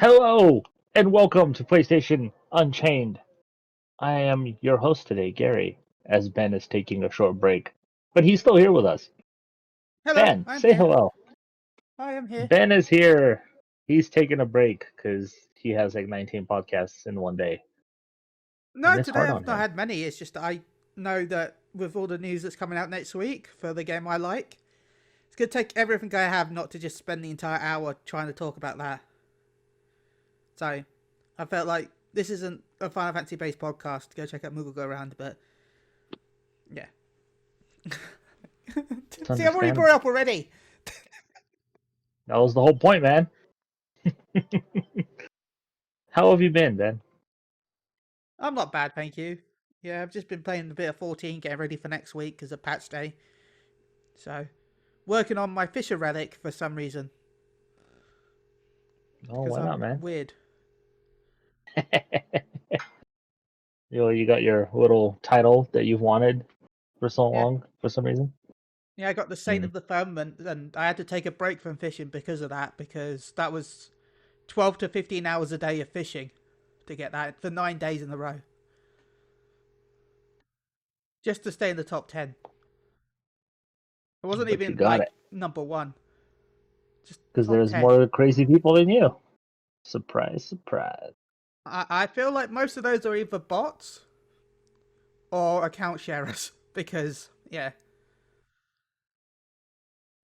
Hello and welcome to PlayStation Unchained. I am your host today, Gary, as Ben is taking a short break, but he's still here with us. Hello, Ben, I'm say here. hello. I am here. Ben is here. He's taking a break because he has like 19 podcasts in one day, and No, it's today hard on I've not him. had many. It's just I know that with all the news that's coming out next week for the game I like, it's going to take everything I have not to just spend the entire hour trying to talk about that. So I felt like this isn't a Final Fantasy based podcast. Go check out Moogle Go Around, but yeah. It's See, I've already brought it understandable. up already. That was the whole point, man. How have you been, Ben? I'm not bad, thank you. Yeah, I've just been playing a bit of 14, getting ready for next week because of patch day. So, working on my Fisher relic for some reason. Oh, Because why not, I'm man? weird. You got your little title that you've wanted for so Yeah. long for some reason. Yeah, I got the Saint of the Firmament, and I had to take a break from fishing because of that, because that was 12 to 15 hours a day of fishing to get that for 9 days in a row. Just to stay in the top 10. It wasn't But you even got like it number one, just because top there's 10. more crazy people than you. Surprise, surprise. I feel like most of those are either bots or account sharers, because, yeah.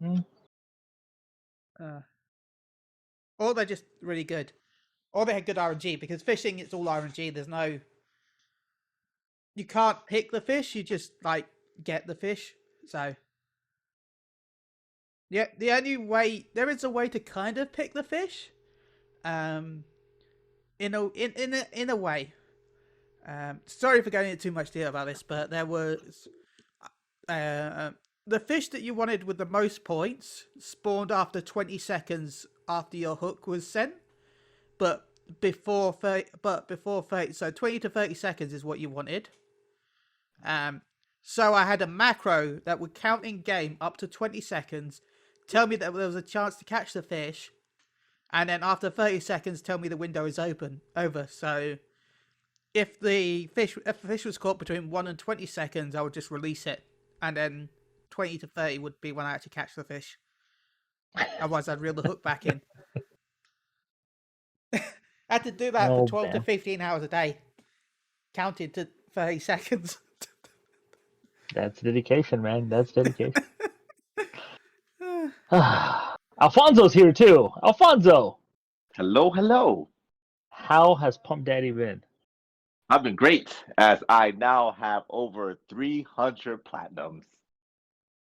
Hmm. Uh, or they're just really good. Or they had good RNG, because fishing, it's all RNG. There's no. You can't pick the fish, you just, like, get the fish. So. Yeah, the only way there is a way to kind of pick the fish, um, in a way. Sorry for going into too much detail about this, but there was uh, the fish that you wanted with the most points spawned after 20 seconds after your hook was sent, but before 30, so 20 to 30 seconds is what you wanted. Um, so I had a macro that would count in game up to 20 seconds, tell me that there was a chance to catch the fish, and then after 30 seconds tell me the window is over. So if the fish was caught between 1 and 20 seconds, I would just release it, and then 20 to 30 would be when I actually catch the fish. Otherwise I'd reel the hook back in. I had to do that for Oh, 12 to man. 15 hours a day, counted to 30 seconds. That's dedication, man. That's dedication. Alfonso's here, too. Alfonso, Hello, hello. how has Pump Daddy been? I've been great as I now have over 300 platinums.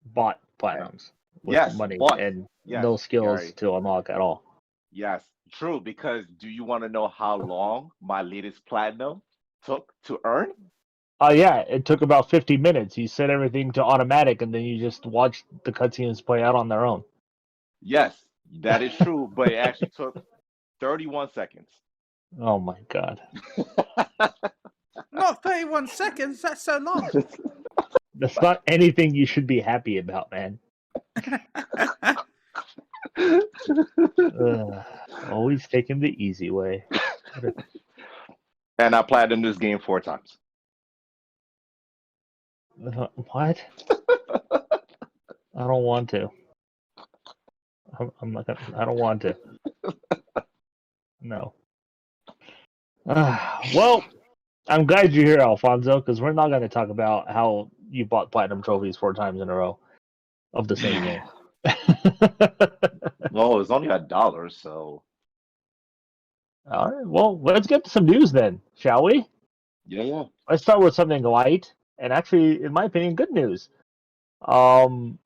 Bought Eh, platinums with Yes, money but and yes, no skills Gary. to unlock at all. Yes, true. Because do you want to know how long my latest platinum took to earn? Oh, yeah, it took about 50 minutes. You set everything to automatic, and then you just watch the cutscenes play out on their own. Yes, that is true, but it actually took 31 seconds. Oh, my God. Not 31 seconds, that's so long. That's not anything you should be happy about, man. Always taking the easy way. And I platinumed this game 4 times. What? I don't want to. I'm not gonna. I don't want to. No. Well, I'm glad you're here, Alfonso, because we're not going to talk about how you bought platinum trophies 4 times in a row of the same game. Well, it's only $1, so All right. Well, let's get to some news then, shall we? yeah. Let's start with something light and actually, in my opinion, good news. Um,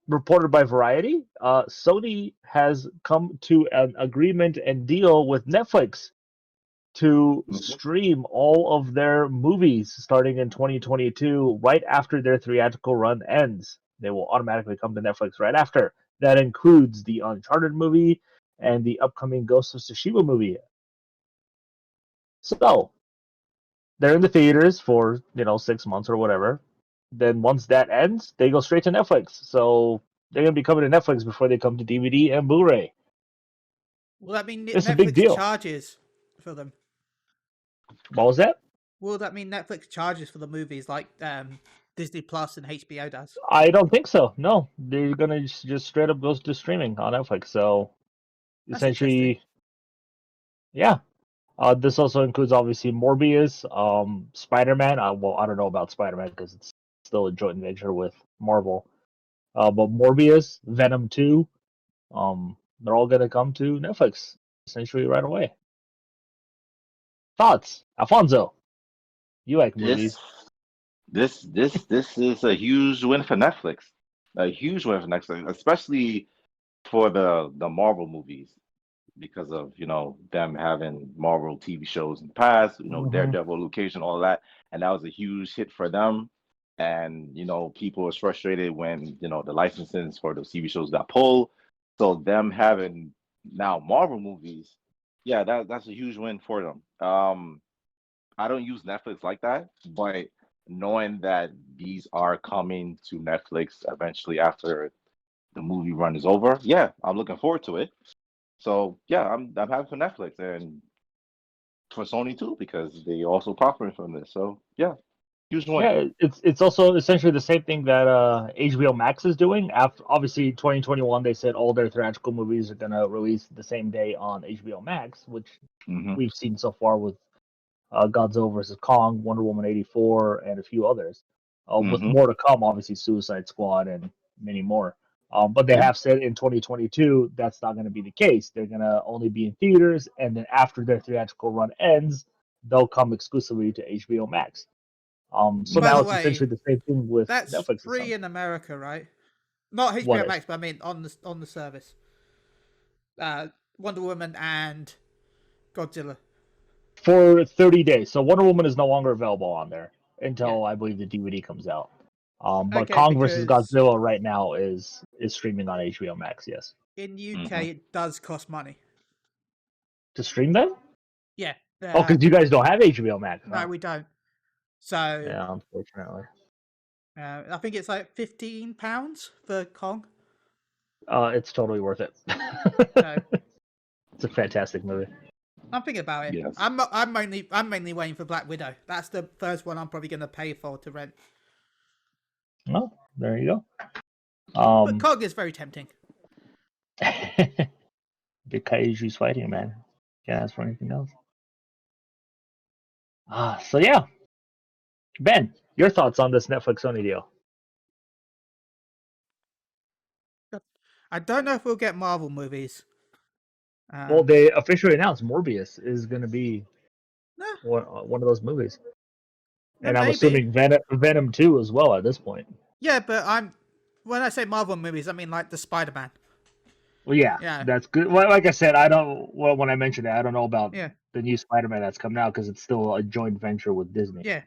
reported by Variety, Sony has come to an agreement and deal with Netflix to Mhm. stream all of their movies starting in 2022, right after their theatrical run ends. They will automatically come to Netflix right after. That includes the Uncharted movie and the upcoming Ghost of Tsushima movie. So they're in the theaters for 6 months or whatever. Then once that ends, they go straight to Netflix. So they're gonna be coming to Netflix before they come to DVD and Blu-ray. Will that mean It's a big Netflix deal. charges for them? What was that? Will that mean Netflix charges for the movies like Disney Plus and HBO does? I don't think so. No, they're gonna just straight up goes to streaming on Netflix. So That's interesting. essentially, yeah. This also includes obviously Morbius, Spider-Man. Well, I don't know about Spider-Man because it's still a joint venture with Marvel. But Morbius, Venom 2, they're all gonna come to Netflix essentially right away. Thoughts, Alfonso? You like This movies? this is a huge win for Netflix. A huge win for Netflix, especially for the Marvel movies because of them having Marvel TV shows in the past, Hmm. Daredevil, Luke Cage, and all that, and that was a huge hit for them. And people was frustrated when the licenses for those TV shows got pulled. So them having now Marvel movies, yeah, that's a huge win for them. I don't use Netflix like that, but knowing that these are coming to Netflix eventually after the movie run is over, yeah, I'm looking forward to it. So yeah, I'm happy for Netflix and for Sony too because they also profiting from this. So yeah, huge win. Yeah, it's also essentially the same thing that HBO Max is doing. After obviously 2021, they said all their theatrical movies are gonna release the same day on HBO Max, which Hmm. we've seen so far with Godzilla versus Kong, Wonder Woman 84, and a few others. With Hmm. more to come, obviously Suicide Squad and many more. But they Yeah. have said in 2022 that's not going to be the case. They're going to only be in theaters, and then after their theatrical run ends, they'll come exclusively to HBO Max. So By now the Hmm. it's way, essentially the same thing with that's Netflix and free Sony. in America, right? Not What HBO is Max, but I mean on the service. Wonder Woman and Godzilla. for 30 days. So Wonder Woman is no longer available on there Yeah. until I believe the DVD comes out. But Okay, Kong versus because Godzilla right now is streaming on HBO Max. Yes, in Hmm. UK it does cost money. to stream them. Yeah. Oh, because you guys don't have HBO Max, No, huh? we don't. So Yeah, unfortunately. I think it's like £15 for Kong. It's totally worth it. So It's a fantastic movie. I'm thinking about it. Yes. I'm mainly waiting for Black Widow. That's the first one I'm probably going to pay for to rent. Well, there you go. But Kong is very tempting. Big Kaiju's fighting, man. Can't ask for anything else. So yeah, Ben, your thoughts on this Netflix Sony deal? I don't know if we'll get Marvel movies. Well, they officially announced Morbius is going to be No, one of those movies, no, and I'm maybe. assuming Venom 2 as well at this point. Yeah, but when I say Marvel movies, I mean like the Spider-Man. Well, yeah, Yeah, that's good. Well, like I said, I don't. Well, when I mentioned that, I don't know about yeah, the new Spider-Man that's coming out because it's still a joint venture with Disney. yeah.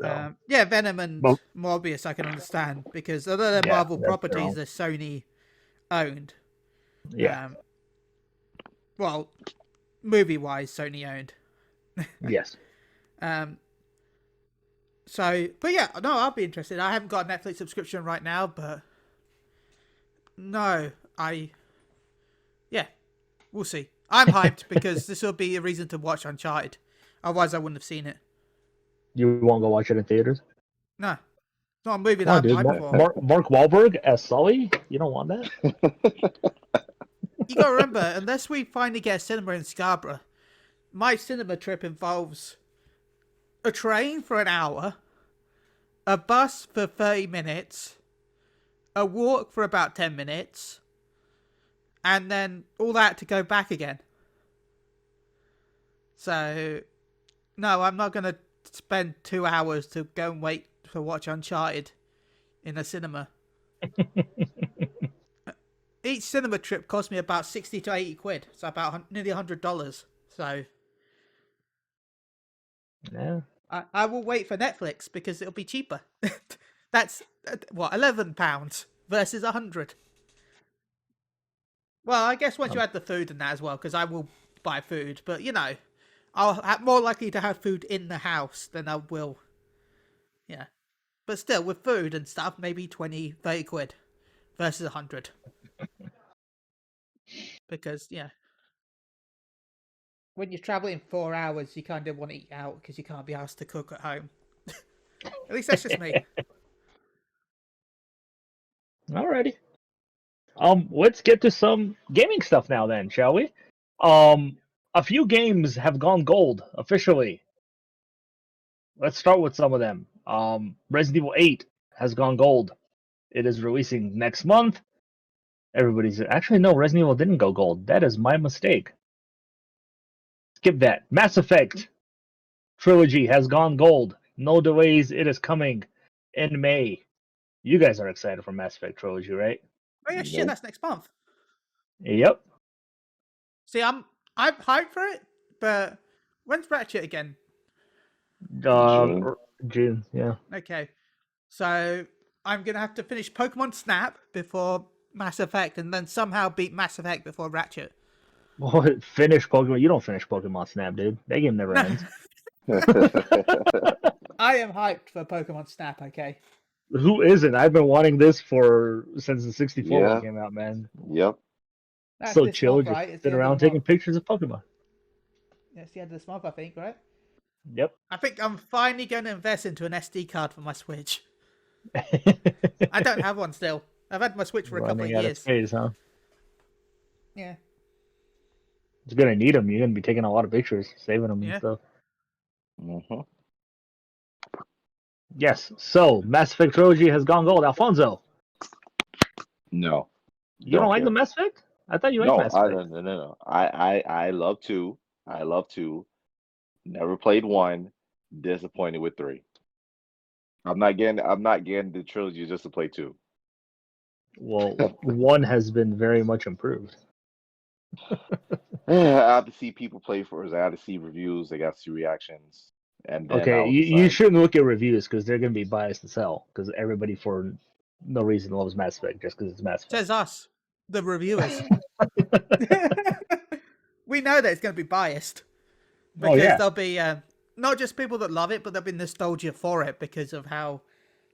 So, Yeah, Venom and but Morbius I can understand because although they're yeah, Marvel that's their properties, own. they're Sony owned. Yeah. Um, well, movie-wise, Sony owned. Yes. Um, so, but yeah, no, I'll be interested. I haven't got a Netflix subscription right now, but no, yeah, we'll see. I'm hyped because this will be a reason to watch Uncharted. Otherwise, I wouldn't have seen it. You won't go watch it in theaters? No, it's not a movie Come on, that I'm dude. hyped Mark, for. Mark, Mark Wahlberg as Sully? You don't want that? You gotta remember, unless we finally get a cinema in Scarborough, my cinema trip involves a train for an hour, a bus for 30 minutes, a walk for about 10 minutes, and then all that to go back again. So, no, I'm not going to spend 2 hours to go and wait to watch Uncharted in a cinema. Each cinema trip cost me about 60 to 80 quid, so about nearly $100. So, Yeah. I will wait for Netflix because it'll be cheaper. That's, what, £11 versus 100. Well, I guess once you Um, add the food and that as well, because I will buy food, but I'll more likely to have food in the house than I will. Yeah. But still, with food and stuff, maybe 20, 30 quid versus 100. Because, yeah. when you're traveling 4 hours, you kind of want to eat out because you can't be asked to cook at home. At least that's just me. Alrighty. Let's get to some gaming stuff now, then, shall we? A few games have gone gold officially. Let's start with some of them. Resident Evil 8 has gone gold. It is releasing next month. Everybody's actually no, Resident Evil didn't go gold. That is my mistake. Skip that. Mass Effect Trilogy has gone gold. No delays. It is coming in May. You guys are excited for Mass Effect Trilogy, right? Oh yeah, shit, Nope. that's next month. Yep. See, I'm hyped for it, but when's Ratchet again? June. June, yeah. Okay, so I'm gonna have to finish Pokemon Snap before Mass Effect, and then somehow beat Mass Effect before Ratchet. Well, finish Pokemon. You don't finish Pokemon Snap, dude. That game never ends. I am hyped for Pokemon Snap. Okay. Who isn't? I've been wanting this since the 64 Yeah. one came out, man. Yep. That's So this chill, month, just right? It's sit the end of around the taking month. pictures of Pokemon. It's the end of this month, I think, right? Yep. I think I'm finally going to invest into an SD card for my Switch. I don't have one still. I've had my Switch for a couple of Running out of years. space, huh? Yeah. You're gonna need them. You're gonna be taking a lot of pictures, saving them Yeah. and stuff. hmm Yes. So Mass Effect Trilogy has gone gold. Alfonso, No. you don't like care. the Mass Effect? I thought you liked No, Mass I Effect. no. I love two. I love two. Never played one. Disappointed with three. I'm not getting the trilogy just to play two. Well, one has been very much improved. I have to see people play first. I have to see reviews. I got to see reactions, and then Okay, I'll you decide. shouldn't look at reviews because they're gonna be biased as hell. Because everybody for no reason loves Mass Effect just because it's Mass Effect. Says us, the reviewers. We know that it's going to be biased. Because there'll be not just people that love it, but there'll be nostalgia for it because of how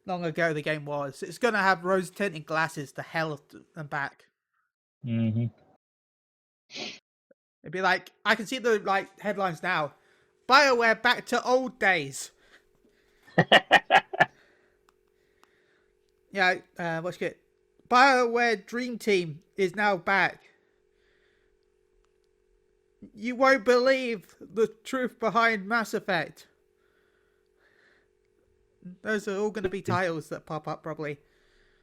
long ago the game was. It's going to have rose-tinted glasses to hell and back. Mm-hmm. It'd be like, I can see the headlines now. BioWare back to old days. Yeah, what's good? BioWare Dream Team is now back. You won't believe the truth behind Mass Effect. Those are all going to be titles that pop up probably.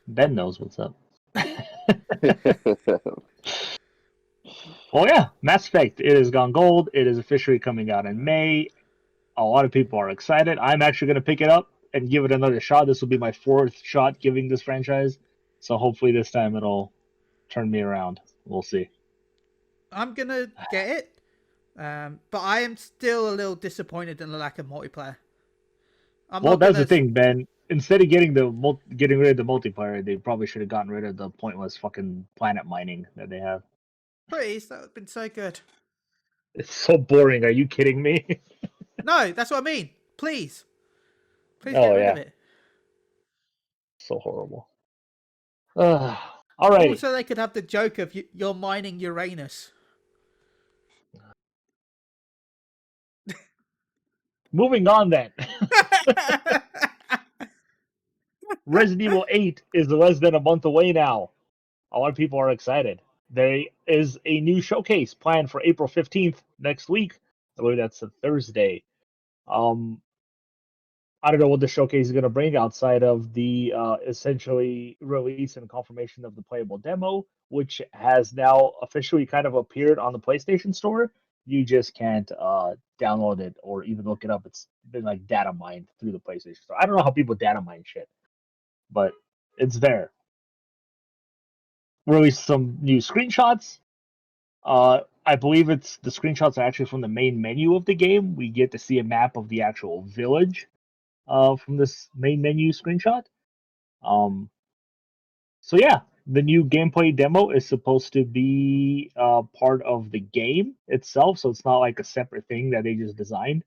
Ben knows what's up. Well, yeah, Mass Effect. It has gone gold. It is officially coming out in May. A lot of people are excited. I'm actually going to pick it up and give it another shot. This will be my fourth shot giving this franchise. So hopefully this time it'll turn me around. We'll see. I'm going to get it. But I am still a little disappointed in the lack of multiplayer. Well, that's the thing, Ben. Instead of getting rid of the multiplayer, they probably should have gotten rid of the pointless fucking planet mining that they have. Please, that would have been so good. It's so boring. Are you kidding me? No, that's what I mean. Please. Please Oh, get rid yeah. of it. So horrible. All right. Also, they could have the joke of you're mining Uranus. Moving on then. Resident Evil 8 is less than a month away now. A lot of people are excited. There is a new showcase planned for April 15th next week. I believe that's a Thursday. I don't know what the showcase is going to bring outside of the essentially release and confirmation of the playable demo, which has now officially kind of appeared on the PlayStation Store. You just can't download it or even look it up. It's been like data mined through the PlayStation Store. I don't know how people data mine shit, but it's there. Released some new screenshots. I believe the screenshots are actually from the main menu of the game. We get to see a map of the actual village from this main menu screenshot. So yeah, the new gameplay demo is supposed to be part of the game itself, so it's not like a separate thing that they just designed.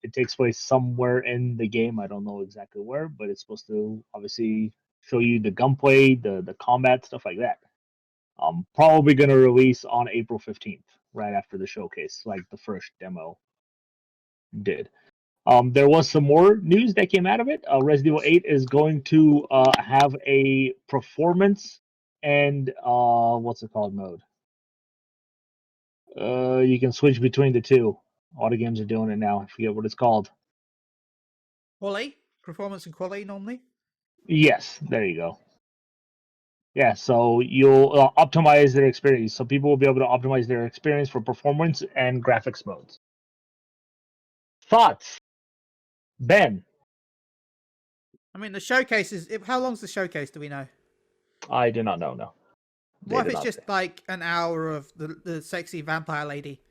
It takes place somewhere in the game. I don't know exactly where, but it's supposed to obviously show you the gunplay, the combat, stuff like that. Probably gonna release on April 15th. right after the showcase, like the first demo did. There was some more news that came out of it. Resident Evil 8 is going to have a performance and what's it called mode. You can switch between the two. All the games are doing it now. I forget what it's called. Quality, performance and quality normally. Yes, there you go. Yeah, so you'll optimize their experience. So people will be able to optimize their experience for performance and graphics modes. Thoughts, Ben? I mean, the showcase is. How long's the showcase? Do we know? I do not know. No. They What if did it's not just say. like an hour of the sexy vampire lady,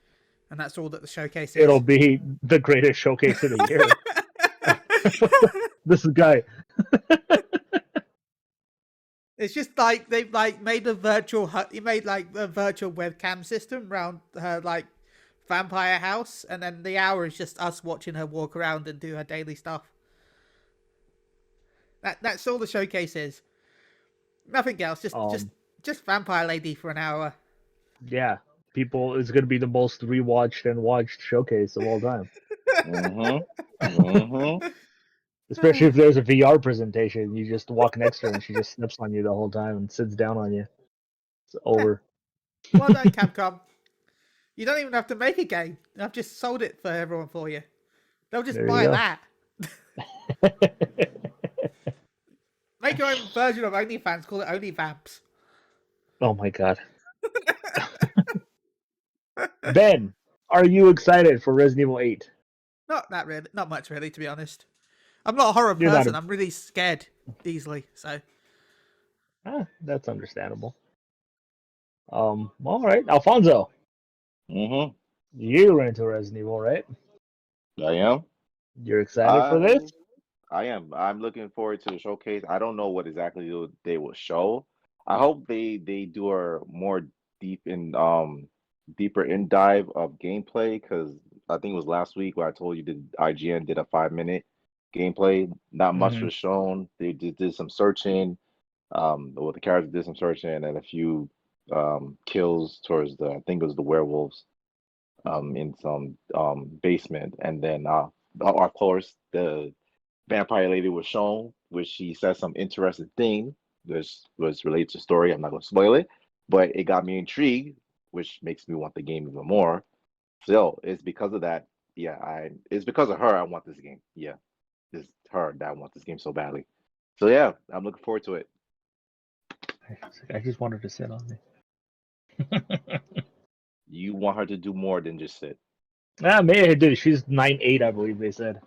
and that's all that the showcase is? It'll be the greatest showcase of the year. This guy. It's just like they've like made a virtual. You made like a virtual webcam system around her like vampire house, and then the hour is just us watching her walk around and do her daily stuff. That's all the showcase is. Nothing else. Just vampire lady for an hour. Yeah, people. It's going to be the most rewatched and watched showcase of all time. Mm-hmm. Mm-hmm. Especially if there's a VR presentation, you just walk next to her and she just snips on you the whole time and sits down on you. It's over. Well done, Capcom. You don't even have to make a game. I've just sold it for everyone for you. They'll just There you buy go. that. Make your own version of OnlyFans. Call it OnlyVamps. Oh my god. Ben, are you excited for Resident Evil 8? Not that really. Not much really, to be honest. I'm not a horror You're not person. a- I'm really scared easily. So That's understandable. All right. Alfonso, Mm-hmm. you're into Resident Evil, right? I am. You're excited for this? I am. I'm looking forward to the showcase. I don't know what exactly they will show. I hope they do a more deep in deeper in dive of gameplay, because I think it was last week where I told you that IGN did a 5 minute gameplay. Not much Mhm. was shown. They did some searching. Well, the characters did some searching and a few kills towards the, I think it was the werewolves in some basement, and then of course the vampire lady was shown, which she said some interesting thing. This was related to story. I'm not going to spoil it, but it got me intrigued, which makes me want the game even more. So it's because of that. Yeah, it's because of her I want this game. Yeah, it's her that I want this game so badly. So yeah, I'm looking forward to it. I just wanted to sit on me. You want her to do more than just sit. Maybe I do. She's 9'8", I believe they said.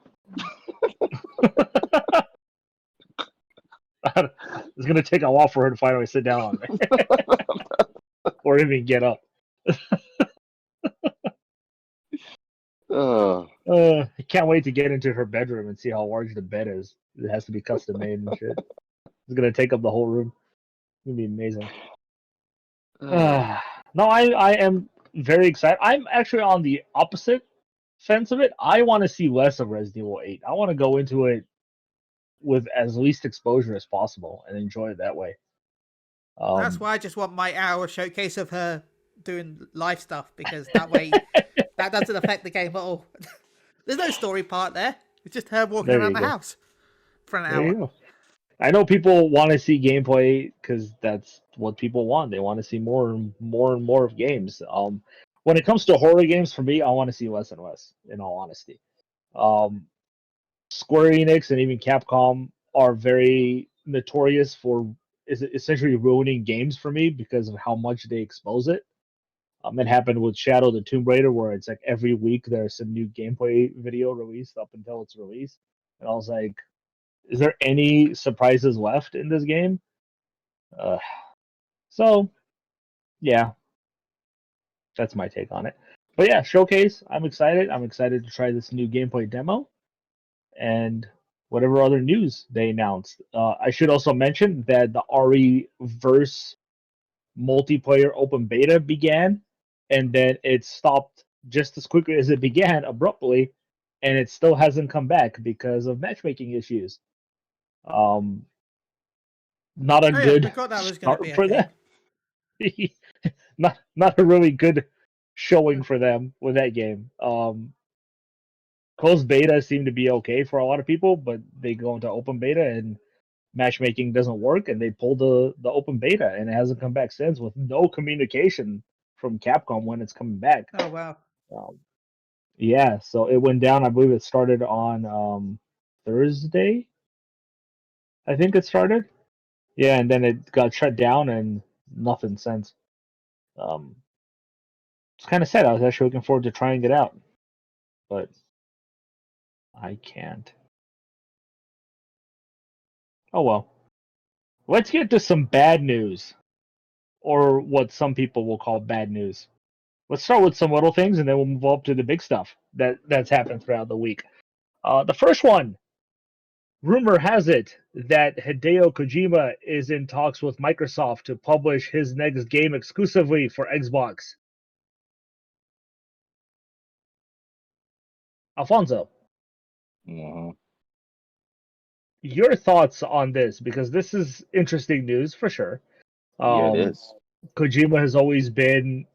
It's gonna take a while for her to finally sit down on me, or even get up. I can't wait to get into her bedroom and see how large the bed is. It has to be custom made and shit. It's gonna take up the whole room. It's gonna be amazing. No, I am very excited. I'm actually on the opposite fence of it. I want to see less of Resident Evil 8. I want to go into it with as least exposure as possible and enjoy it that way. that's why I just want my hour showcase of her doing live stuff, because that way that doesn't affect the game at all. There's no story part there. It's just her walking There around you the go. house for an There hour. you go. I know people want to see gameplay because that's what people want. They want to see more and more of games. When it comes to horror games, for me, I want to see less and less. In all honesty, Square Enix and even Capcom are very notorious for essentially ruining games for me because of how much they expose it. It happened with Shadow the Tomb Raider, where it's like every week there's a new gameplay video released up until its release, and I was like, is there any surprises left in this game? So, yeah, that's my take on it. But yeah, showcase. I'm excited. I'm excited to try this new gameplay demo and whatever other news they announced. I should also mention that the RE Verse multiplayer open beta began, and then it stopped just as quickly as it began abruptly, and it still hasn't come back because of matchmaking issues. Not a Oh yeah, good we thought that was going to start be a for thing. that. Not a really good showing for them with that game. Closed beta seemed to be okay for a lot of people, but they go into open beta and matchmaking doesn't work, and they pulled the open beta, and it hasn't come back since with no communication from Capcom when it's coming back. Oh wow. Yeah, so it went down. I believe it started on Thursday. I think it started. Yeah, and then it got shut down and nothing since. Um, it's kind of sad. I was actually looking forward to trying it out, but I can't. Oh well. Let's get to some bad news, or what some people will call bad news. Let's start with some little things, and then we'll move up to the big stuff that's happened throughout the week. The first one, rumor has it that Hideo Kojima is in talks with Microsoft to publish his next game exclusively for Xbox. Alfonso, Mm-hmm. your thoughts on this? Because this is interesting news for sure. Yeah, it is. Kojima has always been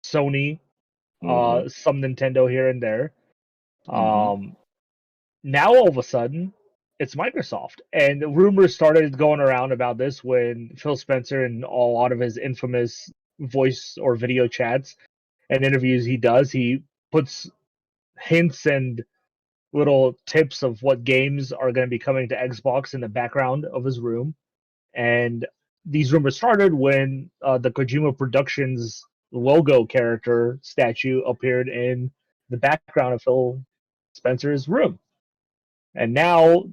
Sony, Mm-hmm. some Nintendo here and there. Mm-hmm. Now all of a sudden, it's Microsoft, and the rumors started going around about this when Phil Spencer, and a lot of his infamous voice or video chats and interviews he puts hints and little tips of what games are going to be coming to Xbox in the background of his room. And these rumors started when the Kojima Productions logo character statue appeared in the background of Phil Spencer's room. And now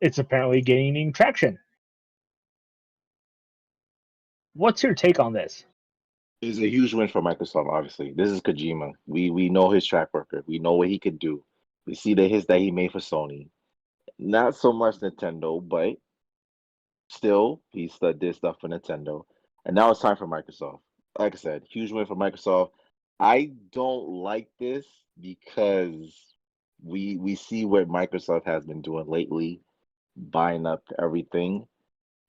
it's apparently gaining traction. What's your take on this? It's a huge win for Microsoft, obviously. This is Kojima. We know his track record. We know what he could do. We see the hits that he made for Sony. Not so much Nintendo, but still, did stuff for Nintendo. And now it's time for Microsoft. Like I said, huge win for Microsoft. I don't like this because we see what Microsoft has been doing lately, buying up everything.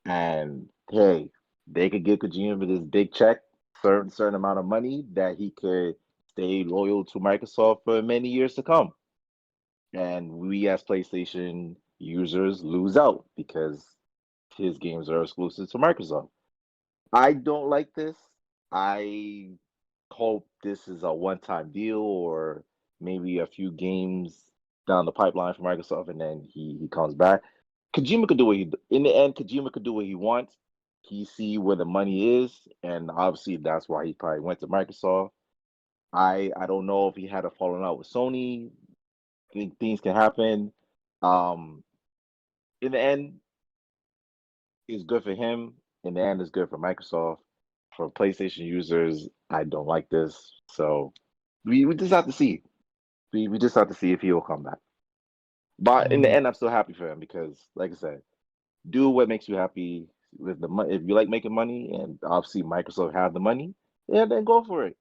And hey, they could give Kojima this big check, certain amount of money that he could stay loyal to Microsoft for many years to come. And we as PlayStation users lose out because his games are exclusive to Microsoft. I don't like this. I hope this is a one-time deal or maybe a few games down the pipeline for Microsoft, and then he comes back. Kojima could do what in the end. Kojima could do what he wants. He see where the money is, and obviously that's why he probably went to Microsoft. I don't know if he had a falling out with Sony. I think things can happen. Um, in the end, it's good for him. In the end, it's good for Microsoft. For PlayStation users, I don't like this. So we just have to see. We just have to see if he will come back. But in the end, I'm still happy for him because, like I said, do what makes you happy with the money. If you like making money, and obviously Microsoft have the money, yeah, then go for it.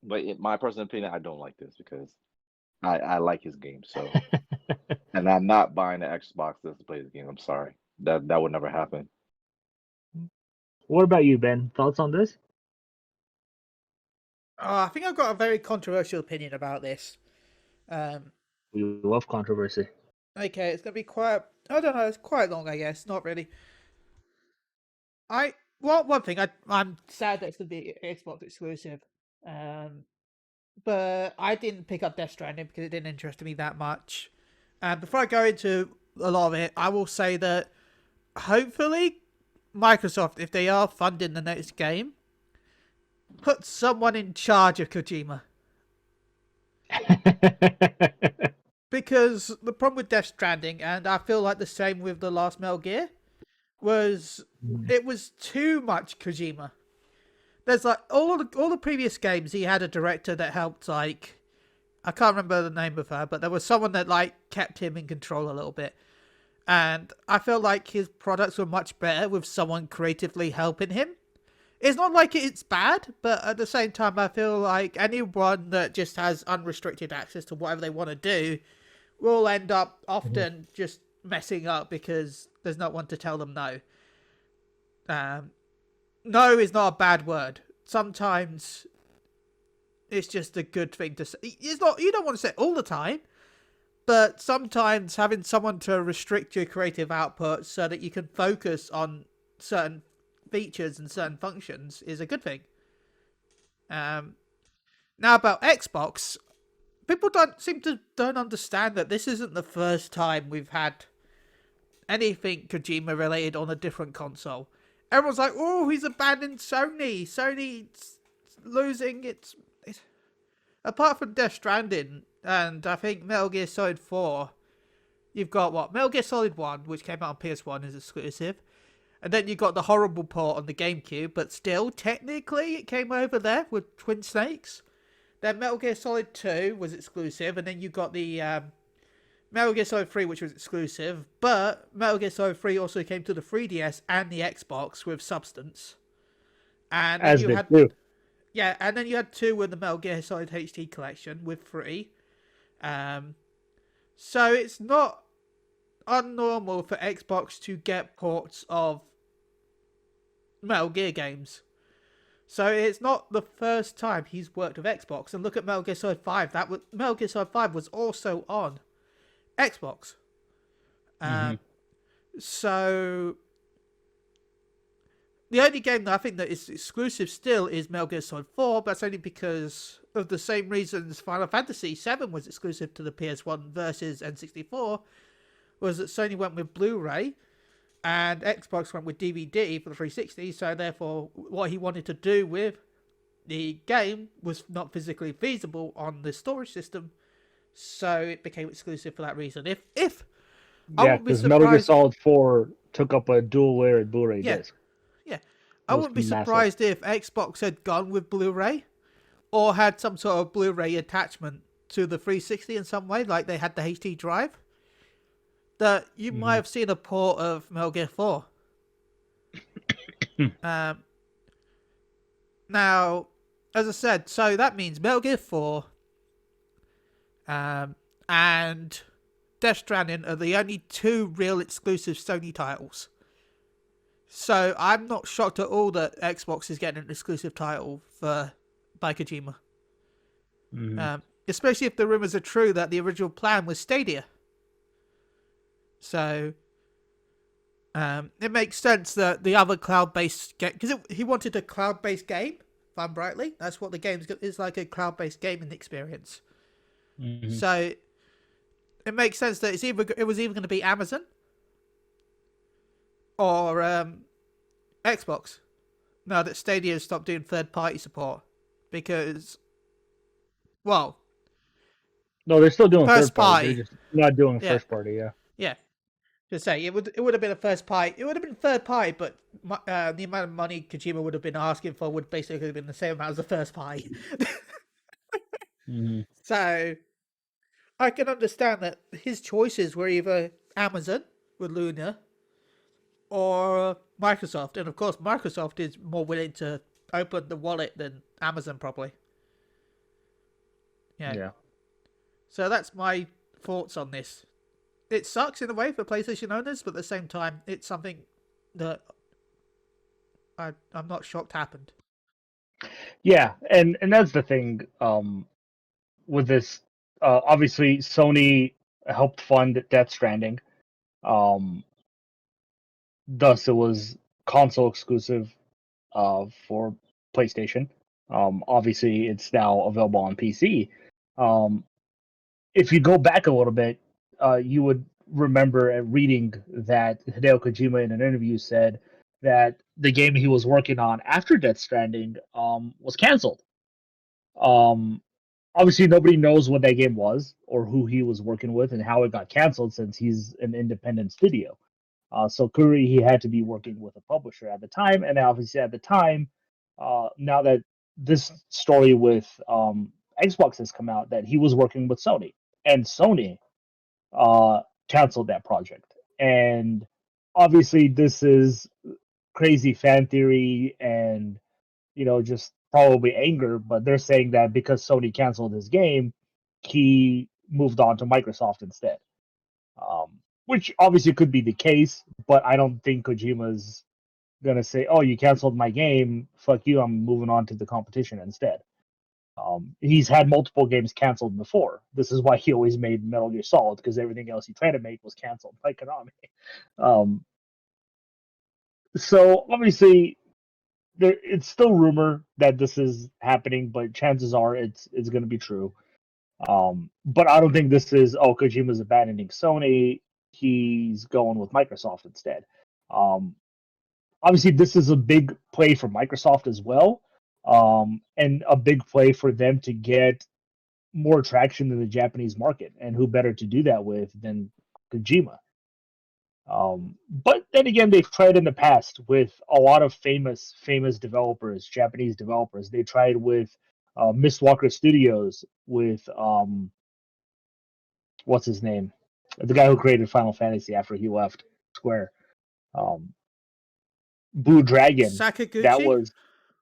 But in my personal opinion, I don't like this because I like his game. So, and I'm not buying the Xbox just to play the game. I'm sorry, that would never happen. What about you, Ben? Thoughts on this? I think I've got a very controversial opinion about this. We love controversy. Okay, it's gonna be quite. I don't know. It's quite long, I guess. Not really. One thing. I'm sad that it's gonna be Xbox exclusive. But I didn't pick up Death Stranding because it didn't interest me that much. And before I go into a lot of it, I will say that hopefully Microsoft, if they are funding the next game, put someone in charge of Kojima. Because the problem with Death Stranding, and I feel like the same with the last Metal Gear, was it was too much Kojima. There's like all the previous games, he had a director that helped, like, I can't remember the name of her, but there was someone that like kept him in control a little bit. And I felt like his products were much better with someone creatively helping him. It's not like it's bad, but at the same time, I feel like anyone that just has unrestricted access to whatever they want to do will end up often just messing up because there's no one to tell them no. No is not a bad word. Sometimes it's just a good thing to say. It's not, you don't want to say it all the time, but sometimes having someone to restrict your creative output so that you can focus on certain features and certain functions is a good thing. Now about Xbox, people don't understand that this isn't the first time we've had anything Kojima related on a different console. Everyone's like, "Oh, he's abandoned Sony. Sony's losing its." Apart from Death Stranding and I think Metal Gear Solid 4, you've got what? Metal Gear Solid 1, which came out on PS1 as exclusive. And then you got the horrible port on the GameCube, but still, technically, it came over there with Twin Snakes. Then Metal Gear Solid 2 was exclusive, and then you got the Metal Gear Solid 3, which was exclusive, but Metal Gear Solid 3 also came to the 3DS and the Xbox with Substance. And As you did had, too. yeah, and then you had 2 with the Metal Gear Solid HD collection with 3. So it's not unnormal for Xbox to get ports of Metal Gear games. So it's not the first time he's worked with Xbox. And look at Metal Gear Solid 5. Metal Gear Solid 5 was also on Xbox. So the only game that I think that is exclusive still is Metal Gear Solid 4, but that's only because of the same reasons Final Fantasy 7 was exclusive to the PS1 versus N64, was that Sony went with Blu-ray and Xbox went with DVD for the 360, so therefore what he wanted to do with the game was not physically feasible on the storage system, so it became exclusive for that reason. If Yeah, because Metal Gear Solid 4 took up a dual-layer Blu-ray disc. Yeah, I wouldn't be surprised if Xbox had gone with Blu-ray or had some sort of Blu-ray attachment to the 360 in some way, like they had the HD drive. That you might have seen a port of Metal Gear 4. Now, as I said, so that means Metal Gear 4 and Death Stranding are the only 2 real exclusive Sony titles. So I'm not shocked at all that Xbox is getting an exclusive title by Kojima. Especially if the rumors are true that the original plan was Stadia. So it makes sense that the other cloud-based game, because he wanted a cloud-based game, if I'm rightly. That's what the game is, like a cloud-based gaming experience. So it makes sense that it was either going to be Amazon or Xbox. Now that Stadia has stopped doing third-party support, because, well, no, they're still doing first third party. party. They're just not doing first party. Yeah. To say it would have been a first party. It would have been third party, but the amount of money Kojima would have been asking for would basically have been the same amount as the first party. So I can understand that his choices were either Amazon with Luna or Microsoft, and of course Microsoft is more willing to open the wallet than Amazon probably. Yeah. So that's my thoughts on this. It sucks in a way for PlayStation owners, but at the same time, it's something that I'm not shocked happened. Yeah, and that's the thing with this. Obviously, Sony helped fund Death Stranding. Thus, it was console exclusive for PlayStation. Obviously, it's now available on PC. If you go back a little bit, you would remember reading that Hideo Kojima in an interview said that the game he was working on after Death Stranding was canceled. Obviously, nobody knows what that game was or who he was working with and how it got canceled since he's an independent studio. So clearly, he had to be working with a publisher at the time, and obviously at the time, now that this story with Xbox has come out, that he was working with Sony, and Sony canceled that project. And obviously, this is crazy fan theory and just probably anger, but they're saying that because Sony canceled his game, he moved on to Microsoft instead. Which obviously could be the case, but I don't think Kojima's gonna say, "Oh, you canceled my game, fuck you, I'm moving on to the competition instead." He's had multiple games canceled before. This is why he always made Metal Gear Solid, because everything else he tried to make was canceled by Konami. So obviously, it's still rumor that this is happening, but chances are it's going to be true. But I don't think this is Kojima's abandoning Sony. He's going with Microsoft instead. Obviously, this is a big play for Microsoft as well, and a big play for them to get more traction in the Japanese market. And who better to do that with than Kojima? But then again, they've tried in the past with a lot of famous developers, Japanese developers. They tried with Mistwalker Studios with what's his name, the guy who created Final Fantasy after he left Square. Blue Dragon. Sakaguchi? That was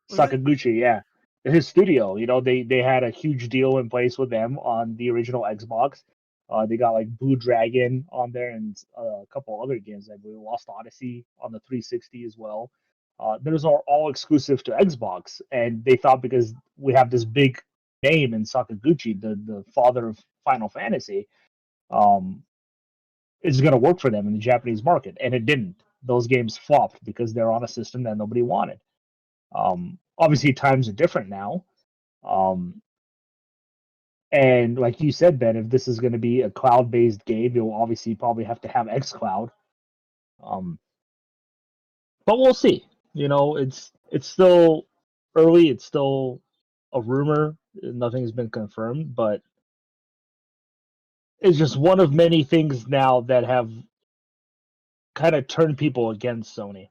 Was it? Sakaguchi, yeah. His studio, they had a huge deal in place with them on the original Xbox. They got like Blue Dragon on there and a couple other games. I believe Lost Odyssey on the 360 as well. Those are all exclusive to Xbox, and they thought because we have this big name in Sakaguchi, the father of Final Fantasy, it's going to work for them in the Japanese market, and it didn't. Those games flopped because they're on a system that nobody wanted. Obviously, times are different now. And like you said, Ben, if this is going to be a cloud-based game, you'll obviously probably have to have xCloud. But we'll see. It's still early. It's still a rumor. Nothing has been confirmed, but it's just one of many things now that have kind of turned people against Sony.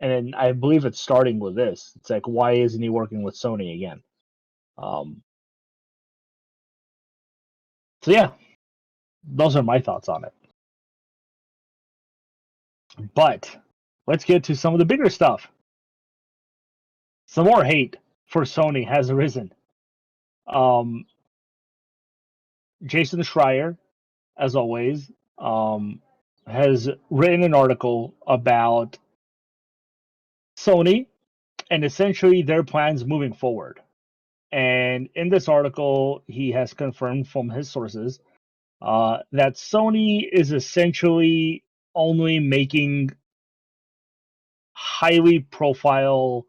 And I believe it's starting with this. It's like, why isn't he working with Sony again? So yeah, those are my thoughts on it. But let's get to some of the bigger stuff. Some more hate for Sony has arisen. Jason Schreier, as always, has written an article about Sony and essentially their plans moving forward. And in this article, he has confirmed from his sources that Sony is essentially only making highly profile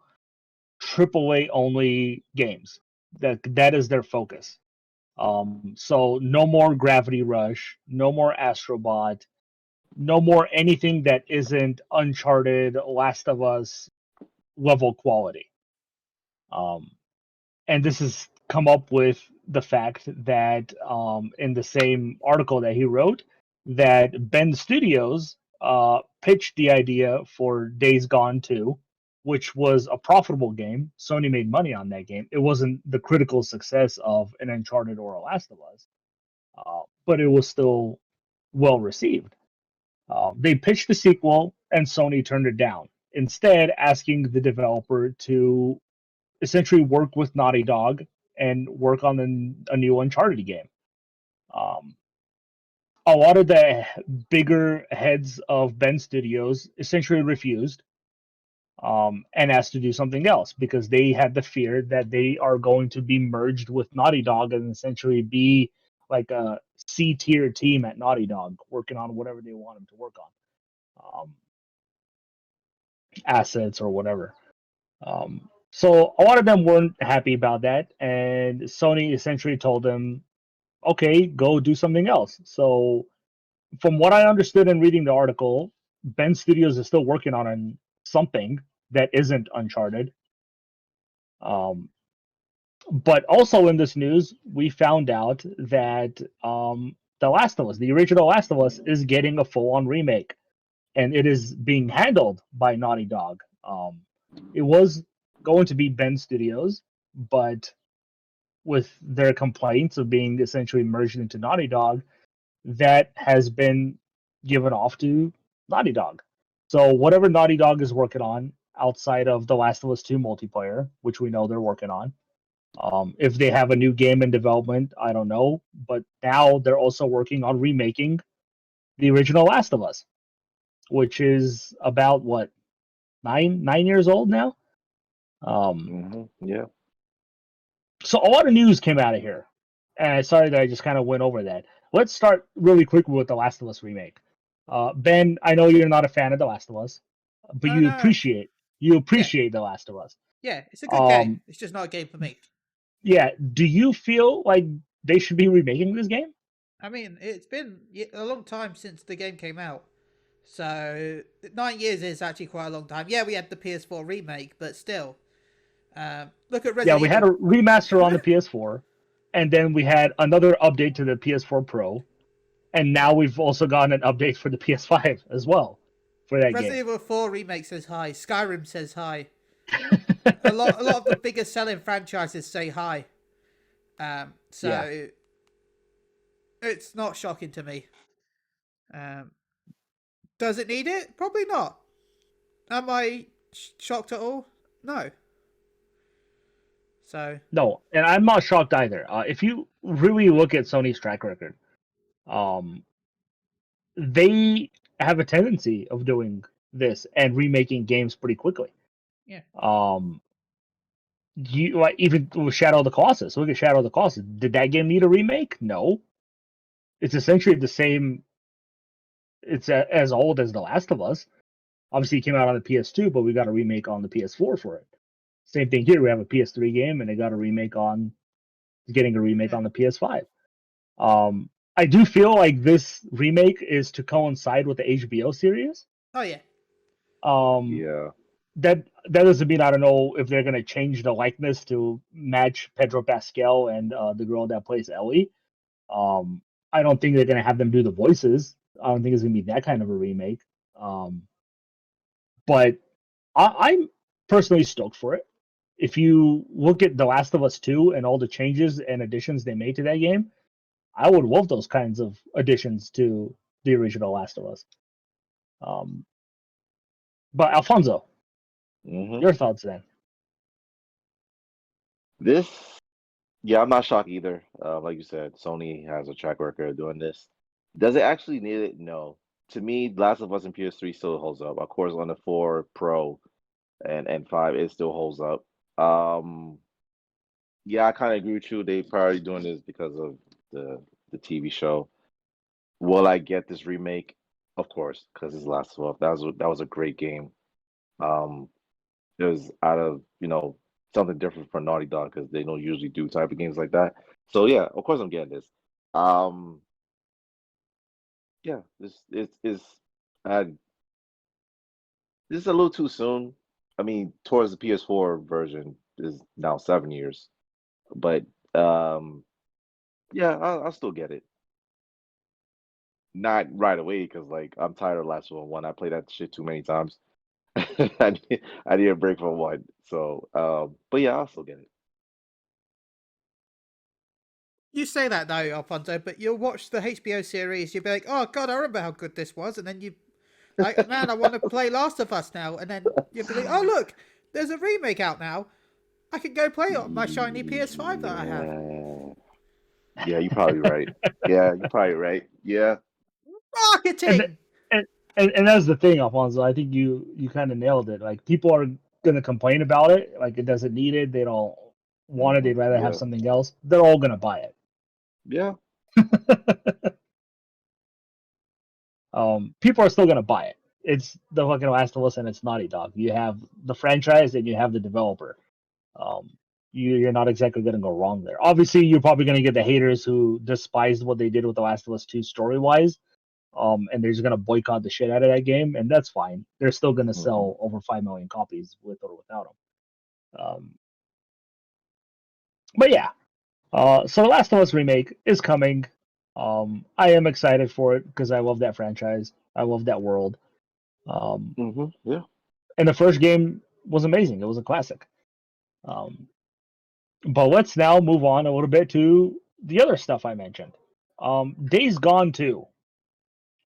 AAA only games. That is their focus. So no more Gravity Rush, no more Astrobot, no more anything that isn't Uncharted, Last of Us level quality. And this has come up with the fact that in the same article that he wrote, that Bend Studios pitched the idea for Days Gone 2, which was a profitable game. Sony made money on that game. It wasn't the critical success of an Uncharted or a Last of Us, but it was still well received. They pitched the sequel, and Sony turned it down, instead asking the developer to essentially work with Naughty Dog and work on a new Uncharted game. A lot of the bigger heads of Bend Studios essentially refused and asked to do something else because they had the fear that they are going to be merged with Naughty Dog and essentially be like a C-tier team at Naughty Dog working on whatever they want them to work on. Assets or whatever. So a lot of them weren't happy about that, and Sony essentially told them, okay, go do something else. So from what I understood in reading the article, Bend Studios is still working on something that isn't Uncharted. But also in this news, we found out that The Last of Us, the original Last of Us, is getting a full-on remake, and it is being handled by Naughty Dog. It was going to be Bend Studios, but with their complaints of being essentially merged into Naughty Dog, that has been given off to Naughty Dog. So whatever Naughty Dog is working on outside of The Last of Us 2 multiplayer, which we know they're working on, if they have a new game in development, I don't know. But now they're also working on remaking the original Last of Us, which is about what, 9 years old now. Yeah. So a lot of news came out of here, and sorry that I just kind of went over that. Let's start really quickly with the Last of Us remake. Ben, I know you're not a fan of the Last of Us, but Oh you no. appreciate the Last of Us. Yeah, it's a good game. It's just not a game for me. Yeah, do you feel like they should be remaking this game? I mean, it's been a long time since the game came out. So 9 years is actually quite a long time. Yeah, we had the PS4 remake, but still. Look at Resident Yeah, we had a Evil. remaster on the PS4, and then we had another update to the PS4 Pro, and now we've also gotten an update for the PS5 as well for that Resident game. Evil 4 remake says hi. Skyrim says hi. a lot of the biggest selling franchises say hi. So Yeah. it's not shocking to me. Does it need it? Probably not. Am I shocked at all? No. So No, and I'm not shocked either. If you really look at Sony's track record, um, they have a tendency of doing this and remaking games pretty quickly. yeah. You like, even with Shadow of the Colossus. Look at Shadow of the Colossus. Did that game need a remake? No. It's essentially the same. It's as old as The Last of Us. Obviously, it came out on the PS2, but we got a remake on the PS4 for it. Same thing here. We have a PS3 game, and they got a remake on, getting a remake on the PS5. I do feel like this remake is to coincide with the HBO series. Oh yeah. Yeah. That doesn't mean I don't know if they're gonna change the likeness to match Pedro Pascal and the girl that plays Ellie. I don't think they're gonna have them do the voices. I don't think it's gonna be that kind of a remake. But I'm personally stoked for it. If you look at The Last of Us 2 and all the changes and additions they made to that game, I would love those kinds of additions to the original Last of Us. But Alfonso, your thoughts then? Yeah, I'm not shocked either. Like you said, Sony has a track record of doing this. Does it actually need it? No. To me, Last of Us and PS3 still holds up. Of course, on the 4 Pro and 5, it still holds up. Yeah, I kind of agree with you. They probably doing this because of the TV show. Will I get this remake? Of course, because it's Last of Us. That was a great game. It was out of something different for Naughty Dog because they don't usually do type of games like that. So yeah, of course I'm getting this. Yeah, uh, this is a little too soon. I mean, towards the PS4 version is now 7 years, but yeah, I'll still get it. Not right away because like I'm tired of Last of Us 1. I played that shit too many times. I need a break from one. So, but yeah, I'll still get it. You say that though, Alfonso, but you'll watch the HBO series, you'll be like, oh god, I remember how good this was, and then you like, man, I want to play Last of Us now, and then you'll be like, oh look, there's a remake out now. I can go play it on my shiny PS5 that I have. Yeah, you're probably right. Yeah, you're probably right. Yeah. Marketing! And that's the thing, Alfonso. I think you kind of nailed it. Like, people are gonna complain about it. Like, it doesn't need it. They don't want it. They'd rather have something else. They're all gonna buy it. Yeah. People are still gonna buy it. It's the fucking Last of Us and it's Naughty Dog. You have the franchise and you have the developer. You're not exactly gonna go wrong there. Obviously, you're probably gonna get the haters who despised what they did with The Last of Us 2 story wise. And they're just gonna boycott the shit out of that game, and that's fine. They're still gonna sell over 5 million copies with or without them. But yeah, so The Last of Us remake is coming. I am excited for it because I love that franchise. I love that world. Yeah. And the first game was amazing. It was a classic. But let's now move on a little bit to the other stuff I mentioned. Days Gone 2.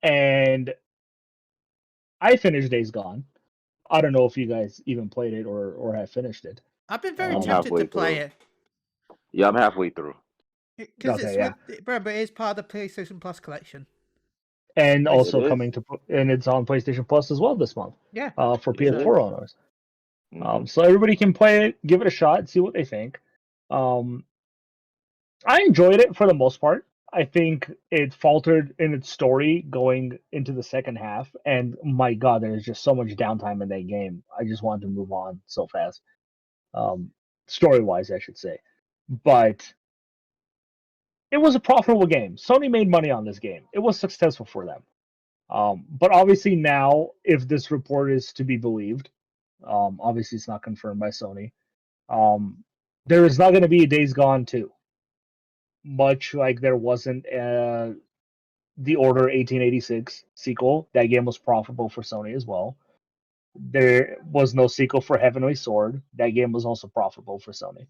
And I finished Days Gone. I don't know if you guys even played it or have finished it. I've been very tempted to play it. Yeah, I'm halfway through. Because remember, it is part of the PlayStation Plus collection. And also and it's on PlayStation Plus as well this month. Yeah. For PS4 owners. So everybody can play it, give it a shot, see what they think. Um, I enjoyed it for the most part. I think it faltered in its story going into the second half, and my God, there's just so much downtime in that game. I just wanted to move on so fast, um, story wise, I should say. But it was a profitable game. Sony made money on this game. It was successful for them. But obviously now, if this report is to be believed, obviously it's not confirmed by Sony. Um, there is not going to be a Days Gone 2, much like there wasn't the Order 1886 sequel. That game was profitable for Sony as well. There was no sequel for Heavenly Sword. That game was also profitable for Sony.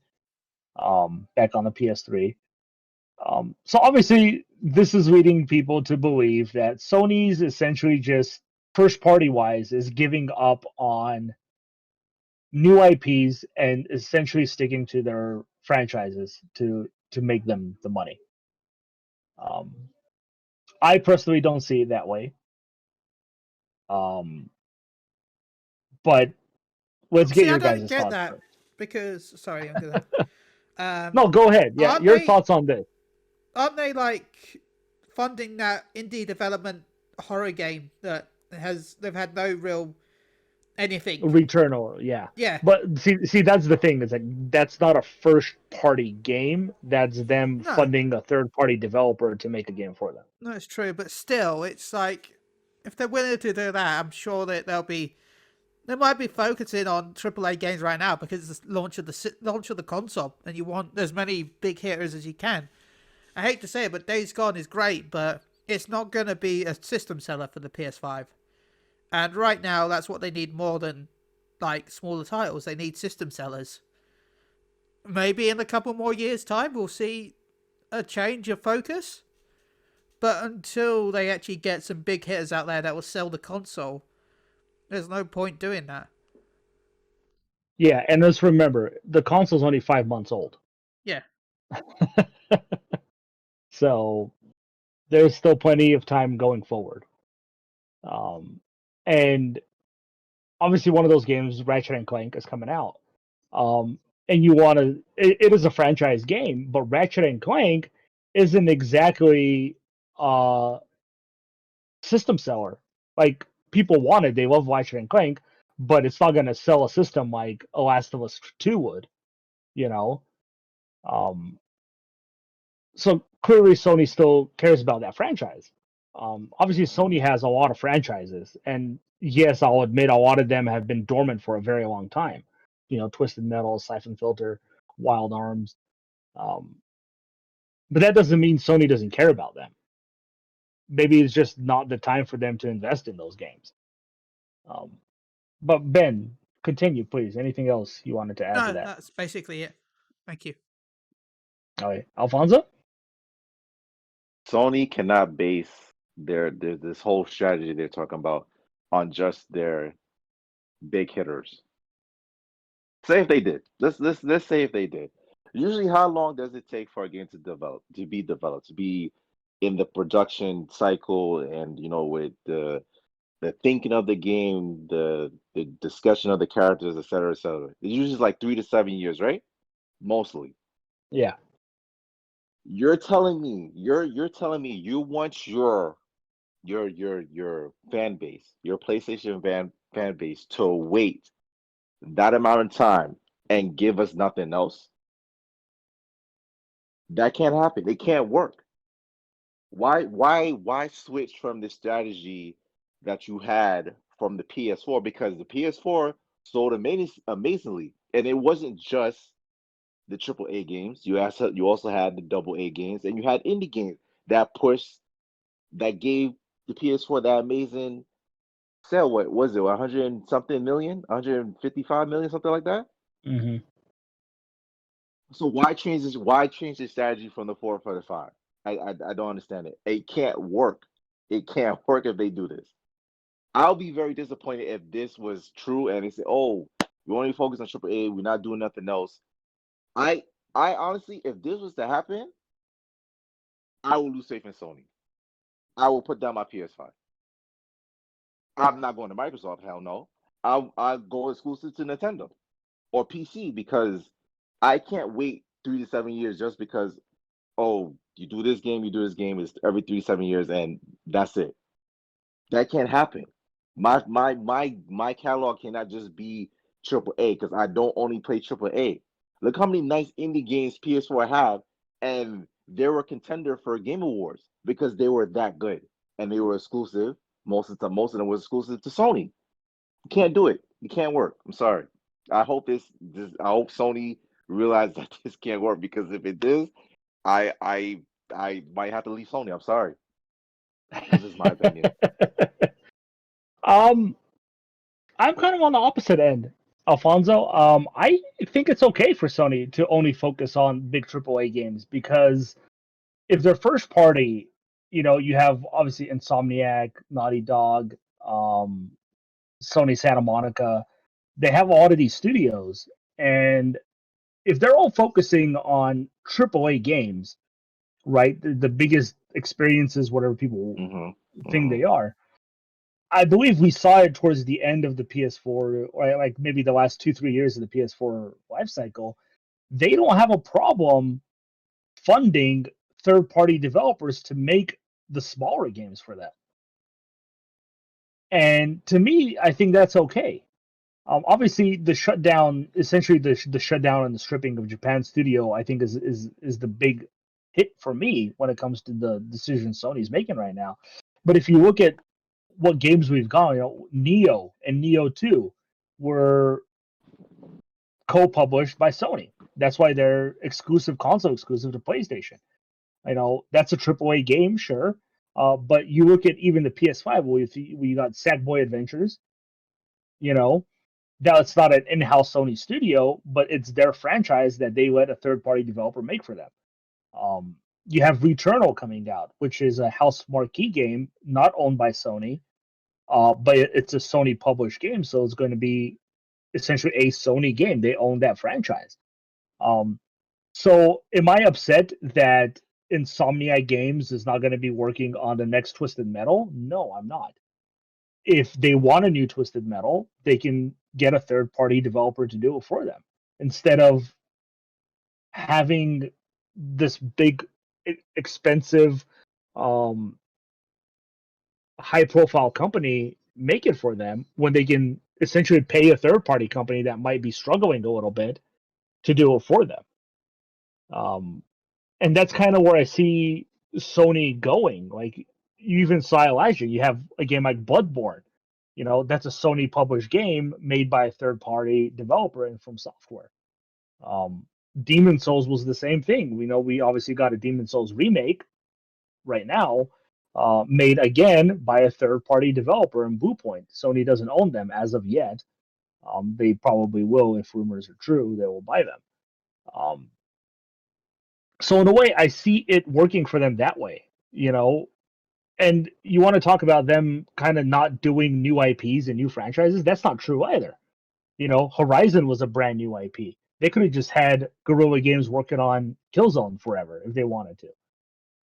Back on the PS3. So obviously, this is leading people to believe that Sony's essentially just first party wise is giving up on new IPs and essentially sticking to their franchises to make them the money. Um, I personally don't see it that way. But let's get See, I your don't guys' get thoughts that first. because sorry, I'm gonna. No, go ahead. Yeah, Aren't your they? thoughts on this. Aren't they like funding that indie development horror game that they've had no real anything? Returnal, yeah. Yeah, But see, that's the thing. Is like that's not a first party game. That's them no, funding a third party developer to make a game for them. no, it's true, but still, it's like if they're willing to do that, I'm sure that they might be focusing on AAA games right now because it's the launch of the console, and you want as many big hitters as you can. I hate to say it, but Days Gone is great, but it's not going to be a system seller for the PS5. And right now, that's what they need more than like smaller titles. They need system sellers. Maybe in a couple more years' time, we'll see a change of focus. But until they actually get some big hitters out there that will sell the console, there's no point doing that. Yeah, and let's remember the console's only 5 months old, Yeah. so there's still plenty of time going forward. And obviously, one of those games, Ratchet and Clank, is coming out. Um, and you want to, it is a franchise game, but Ratchet and Clank isn't exactly a system seller. Like people want it, they love Ratchet and Clank, but it's not going to sell a system like A Last of Us 2 would, you know. Um, so clearly, Sony still cares about that franchise. Obviously, Sony has a lot of franchises, and yes, I'll admit a lot of them have been dormant for a very long time. You know, Twisted Metal, Siphon Filter, Wild Arms. Um, but that doesn't mean Sony doesn't care about them. Maybe it's just not the time for them to invest in those games. Um, but Ben, continue, please. Anything else you wanted to add to No, that? that's basically it. Thank you. All right, Alfonso? Sony cannot base their this whole strategy they're talking about on just their big hitters. Say if they did. Let's say if they did. Usually, how long does it take for a game to be developed, to be in the production cycle, and with the thinking of the game, the discussion of the characters, et cetera, et cetera. It's usually like 3 to 7 years, right? Mostly. Yeah. You're telling me you want your fan base, your PlayStation fan base to wait that amount of time and give us nothing else? That can't happen. It can't work. Why switch from the strategy that you had from the PS4? Because the PS4 sold amazingly, and it wasn't just the triple A games. You also had the double A games, and you had indie games that gave the PS4 that amazing sale. What was it? 100 and something million, 155 million, something like that. Mm-hmm. So why change this? Why change the strategy from the 4 for the 5? I don't understand it. It can't work. It can't work if they do this. I'll be very disappointed if this was true and they say, "Oh, we only focus on triple A. We're not doing nothing else." I I honestly, if this was to happen, I will lose faith in Sony. I will put down my PS5. I'm not going to Microsoft. Hell no. I'll go exclusive to Nintendo or PC because I can't wait 3 to 7 years just because, oh, you do this game, it's every 3 to 7 years, and that's it. That can't happen. My catalog cannot just be triple A because I don't only play triple A. Look how many nice indie games PS4 have, and they were a contender for Game Awards because they were that good and they were exclusive. Most of them was exclusive to Sony. You can't do it. It can't work. I'm sorry. I hope I hope Sony realizes that this can't work because if it does, I might have to leave Sony. I'm sorry. This is my opinion. um, I'm kind of on the opposite end, Alfonso. I think it's okay for Sony to only focus on big AAA games because if they're first party, you have obviously Insomniac, Naughty Dog, Sony Santa Monica. They have all of these studios, and if they're all focusing on AAA games, right, the biggest experiences, whatever people think they are. I believe we saw it towards the end of the PS4, or like maybe the last 2-3 years of the PS4 life cycle. They don't have a problem funding third-party developers to make the smaller games for them. And to me, I think that's okay. Obviously, the shutdown, essentially the shutdown and the stripping of Japan Studio, I think is the big hit for me when it comes to the decision Sony's making right now. But if you look at what games we've gone, Neo and Neo 2 were co-published by Sony. That's why they're console exclusive to PlayStation. That's a AAA game, sure. But you look at even the PS5, we got Sackboy Adventures. That's not an in-house Sony studio, but it's their franchise that they let a third-party developer make for them. You have Returnal coming out, which is a house marquee game, not owned by Sony, but it's a Sony published game, so it's going to be essentially a Sony game. They own that franchise. So am I upset that Insomniac Games is not going to be working on the next Twisted Metal? No, I'm not. If they want a new Twisted Metal, they can get a third-party developer to do it for them instead of having this big, expensive, high-profile company make it for them when they can essentially pay a third-party company that might be struggling a little bit to do it for them. And that's kind of where I see Sony going. Like, you even saw Elijah. You have a game like Bloodborne. That's a Sony published game made by a third-party developer and From Software. Demon Souls was the same thing. We obviously got a Demon Souls remake right now, made again by a third-party developer in Bluepoint. Sony doesn't own them as of yet. They probably will if rumors are true. They will buy them. So in a way, I see it working for them that way. And you want to talk about them kind of not doing new IPs and new franchises? That's not true either. Horizon was a brand new IP. They could have just had Guerrilla Games working on Killzone forever if they wanted to.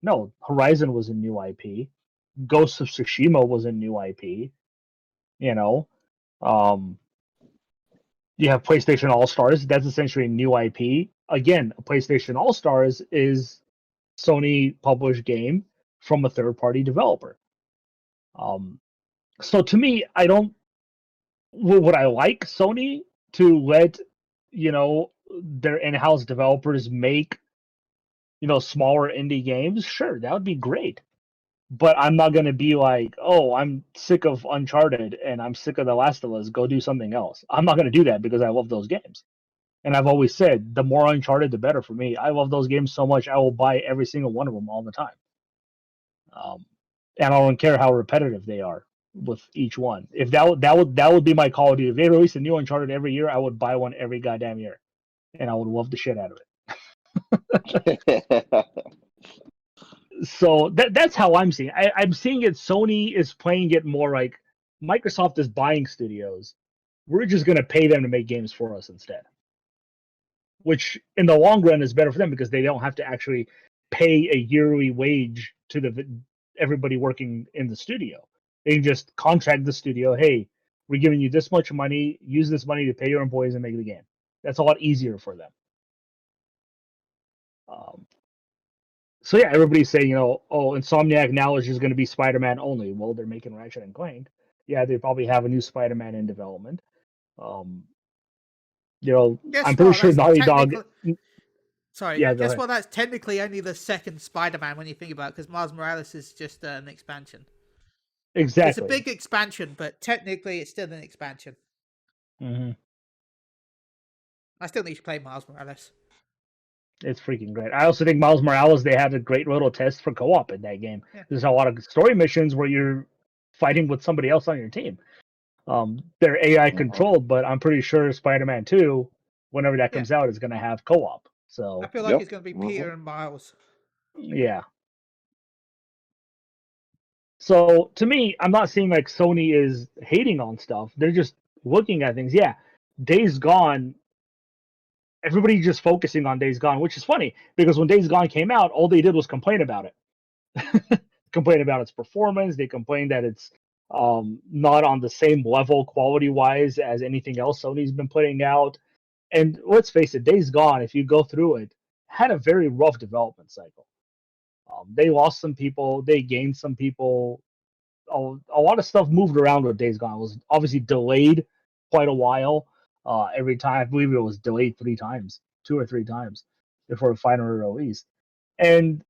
No, Horizon was a new IP. Ghost of Tsushima was a new IP. You have PlayStation All Stars. That's essentially a new IP. Again, PlayStation All Stars is Sony published game from a third-party developer. So to me, would I like Sony to let their in-house developers make smaller indie games? Sure, that would be great. But I'm not going to be like, oh, I'm sick of Uncharted and I'm sick of The Last of Us. Go do something else. I'm not going to do that because I love those games. And I've always said, the more Uncharted, the better for me. I love those games so much, I will buy every single one of them all the time. And I don't care how repetitive they are with each one. If that would be my Call of Duty. If they released a new Uncharted every year, I would buy one every goddamn year, and I would love the shit out of it. So that's how I'm seeing it. I'm seeing it. Sony is playing it more like Microsoft is buying studios. We're just going to pay them to make games for us instead. Which in the long run is better for them because they don't have to actually pay a yearly wage to everybody working in the studio. They can just contract the studio. Hey, we're giving you this much money. Use this money to pay your employees and make the game. That's a lot easier for them. So yeah, everybody's saying, oh, Insomniac now is just going to be Spider-Man only. Well, they're making Ratchet and Clank. Yeah, they probably have a new Spider-Man in development. Um, Guess I'm pretty what? sure That's Naughty Dog. technically. Sorry, Yeah, go guess ahead. what? That's technically only the second Spider-Man when you think about it, because Miles Morales is just an expansion. It's a Exactly. big expansion, but technically it's still an expansion. Hmm. I still need to play Miles Morales. It's freaking great. I also think Miles Morales, they had a great little test for co-op in that game. Yeah. There's a lot of story missions where you're fighting with somebody else on your team. They're AI controlled, but I'm pretty sure Spider-Man 2, whenever that Yeah. comes out, is going to have co-op. I So feel like Yep. it's going to be Mhm. Peter and Miles. yeah. So to me, I'm not seeing like Sony is hating on stuff. They're just looking at things. Yeah, Days Gone. Everybody just focusing on Days Gone, which is funny because when Days Gone came out, all they did was complain about it. Complain about its performance. They complained that it's not on the same level quality wise as anything else Sony's been putting out. And let's face it, Days Gone, if you go through it, had a very rough development cycle. They lost some people, they gained some people. A lot of stuff moved around with Days Gone. It was obviously delayed quite a while. Every time, I believe it was delayed 3 times, 2 or 3 times before it finally released. And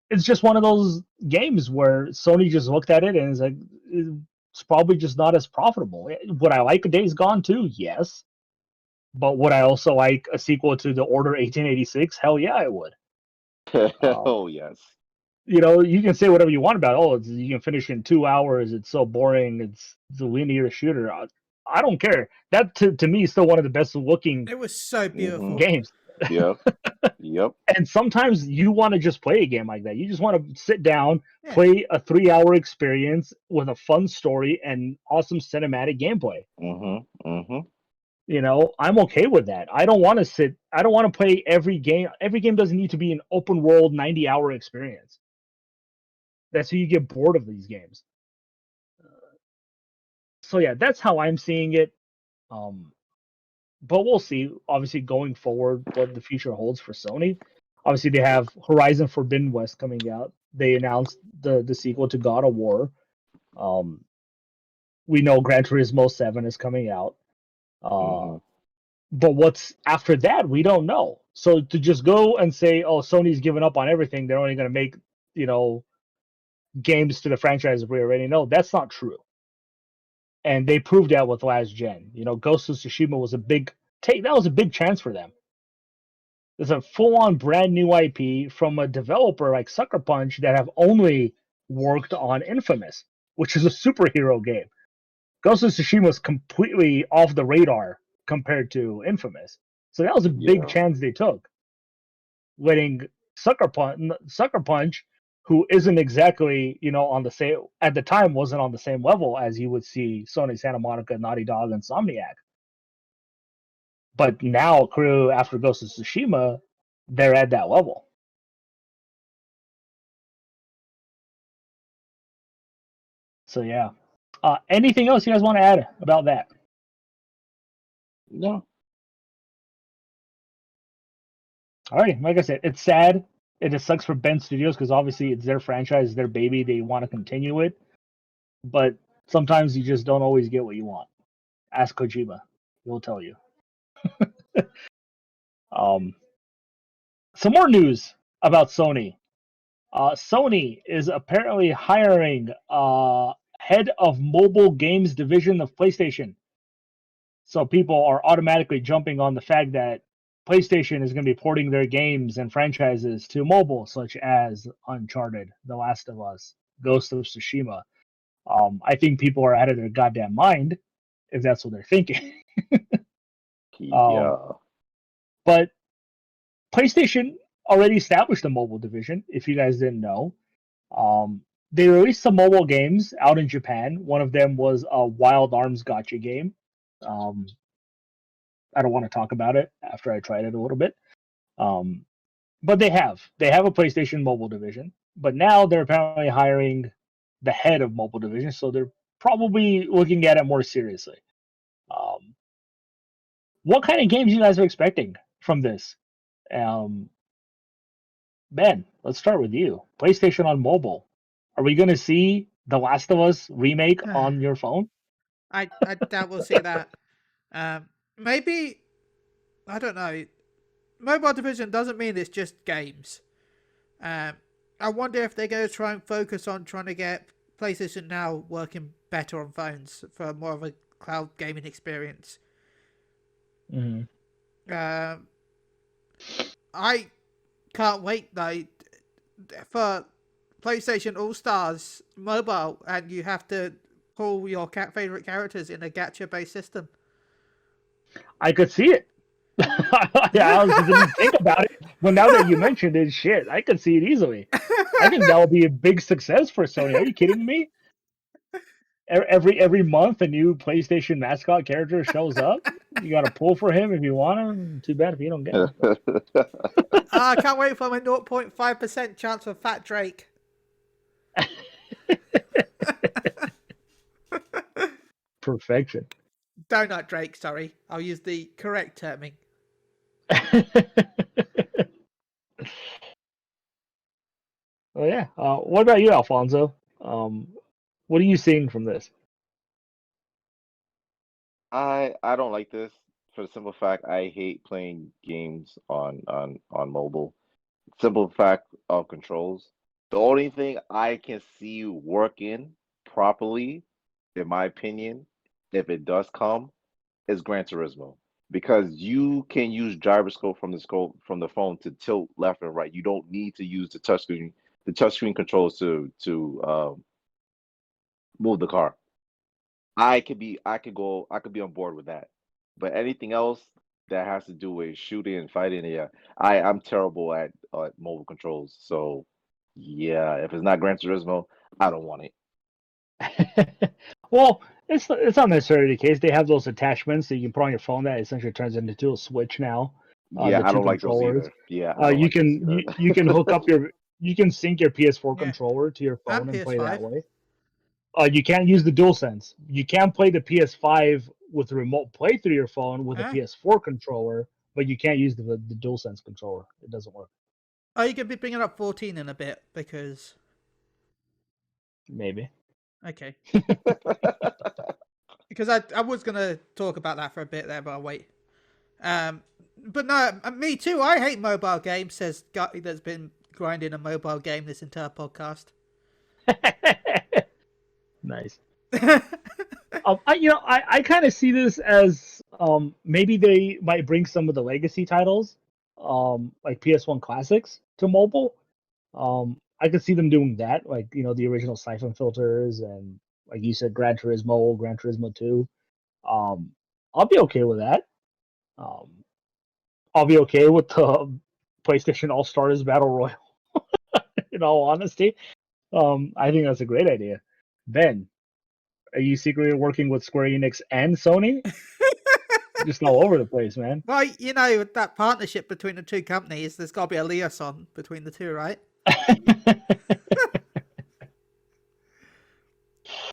it's just one of those games where Sony just looked at it and is like, it's probably just not as profitable. Would I like a Days Gone 2? Yes. But would I also like a sequel to The Order 1886? Hell yeah, I would. Oh yes. You can say whatever you want about, you can finish in 2 hours. It's so boring. It's the linear shooter. I don't care. That to me is still one of the best looking It was so beautiful. games. Yep. Yep. And sometimes you want to just play a game like that. You just want to sit down, Yeah. play a 3 hour experience with a fun story and awesome cinematic gameplay. I'm okay with that. I don't want to play every game. Every game doesn't need to be an open world 90-hour experience. That's how you get bored of these games. So yeah, that's how I'm seeing it. But we'll see. Obviously, going forward, what the future holds for Sony. Obviously, they have Horizon Forbidden West coming out. They announced the sequel to God of War. We know Gran Turismo 7 is coming out. But what's after that, we don't know. So to just go and say, "Oh, Sony's given up on everything. They're only going to make, games to the franchise we already know," that's not true. And they proved that with last gen. Ghost of Tsushima was a big take. That was a big chance for them. There's a full-on brand new IP from a developer like Sucker Punch that have only worked on Infamous, which is a superhero game. Ghost of Tsushima was completely off the radar compared to Infamous. So that was a big chance they took. Letting Sucker Punch, who isn't exactly, on the same, at the time wasn't on the same level as you would see Sony Santa Monica, Naughty Dog, and Insomniac. But now, crew after Ghost of Tsushima, they're at that level. So yeah. Anything else you guys want to add about that? No. All right. Like I said, it's sad. It just sucks for Bend Studios because obviously it's their franchise, their baby. They want to continue it. But sometimes you just don't always get what you want. Ask Kojima. He'll tell you. Some more news about Sony. Sony is apparently hiring head of mobile games division of PlayStation. So people are automatically jumping on the fact that PlayStation is going to be porting their games and franchises to mobile, such as Uncharted, The Last of Us, Ghost of Tsushima. I think people are out of their goddamn mind if that's what they're thinking. Yeah. But PlayStation already established a mobile division, if you guys didn't know. They released some mobile games out in Japan. One of them was a Wild Arms gacha game. I don't want to talk about it after I tried it a little bit. But they have a PlayStation mobile division. But now they're apparently hiring the head of mobile division, so they're probably looking at it more seriously. What kind of games you guys are expecting from this? Ben, let's start with you. PlayStation on mobile. Are we going to see The Last of Us remake on your phone? I doubt we'll see that. Maybe, I don't know. Mobile division doesn't mean it's just games. I wonder if they're going to try and focus on trying to get PlayStation Now working better on phones for more of a cloud gaming experience. Mm-hmm. I can't wait though for PlayStation All Stars mobile, and you have to pull your favorite characters in a gacha-based system. I could see it. I honestly didn't think about it, but now that you mentioned it, shit, I could see it easily. I think that will be a big success for Sony. Are you kidding me? Every month, a new PlayStation mascot character shows up. You got to pull for him if you want him. Too bad if you don't get him. I can't wait for my 0.5% chance of Fat Drake. Perfection. Donut Drake, sorry. I'll use the correct terming. Oh yeah. What about you, Alfonso? What are you seeing from this? I don't like this for the simple fact I hate playing games on mobile. Simple fact of controls. The only thing I can see working properly, in my opinion, if it does come, is Gran Turismo. Because you can use gyroscope from the phone to tilt left and right. You don't need to use the touchscreen controls to move the car. I could be on board with that. But anything else that has to do with shooting and fighting, yeah, I'm terrible at mobile controls. So yeah, if it's not Gran Turismo, I don't want it. Well, it's not necessarily the case. They have those attachments that you can put on your phone that essentially turns into a Switch now. Yeah, The I two don't like those controllers. either. Yeah, I don't You like those can either. you can hook up you can sync your PS4 Yeah. controller to your phone and play that PS5. way. You can't use the DualSense. You can play the PS5 with the remote play through your phone with a PS4 controller, but you can't use the DualSense controller. It doesn't work. Oh, you can be bringing up 14 in a bit because. Maybe. Okay. Because I was gonna talk about that for a bit there, but I'll wait. But no, me too. I hate mobile games. Says guy that's been grinding a mobile game this entire podcast. Nice. I kind of see this as maybe they might bring some of the legacy titles, like PS1 classics, to mobile. I could see them doing that, like the original Siphon Filters and like you said, Gran Turismo, Gran Turismo 2. I'll be okay with that. I'll be okay with the PlayStation All Stars Battle Royale. In all honesty, I think that's a great idea. Ben, are you secretly working with Square Enix and Sony? Just all over the place, man. Well, with that partnership between the two companies, there's got to be a liaison between the two, right?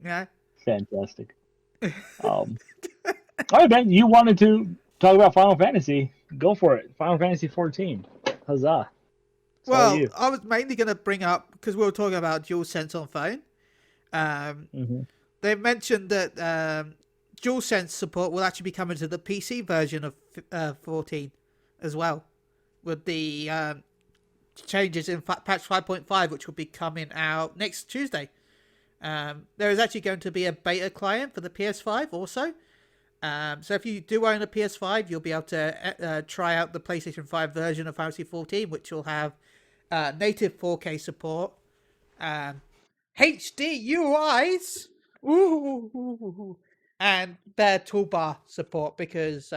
Yeah. Fantastic. All right, Ben, you wanted to talk about Final Fantasy. Go for it. Final Fantasy 14. Huzzah. Well, I was mainly going to bring up, because we were talking about DualSense on phone. They mentioned that DualSense support will actually be coming to the PC version of 14 as well, with the changes in patch 5.5, which will be coming out next Tuesday. There is actually going to be a beta client for the PS5 also. So if you do own a PS5, you'll be able to try out the PlayStation 5 version of Fantasy 14, which will have native 4K support, HD UIs, and their toolbar support, because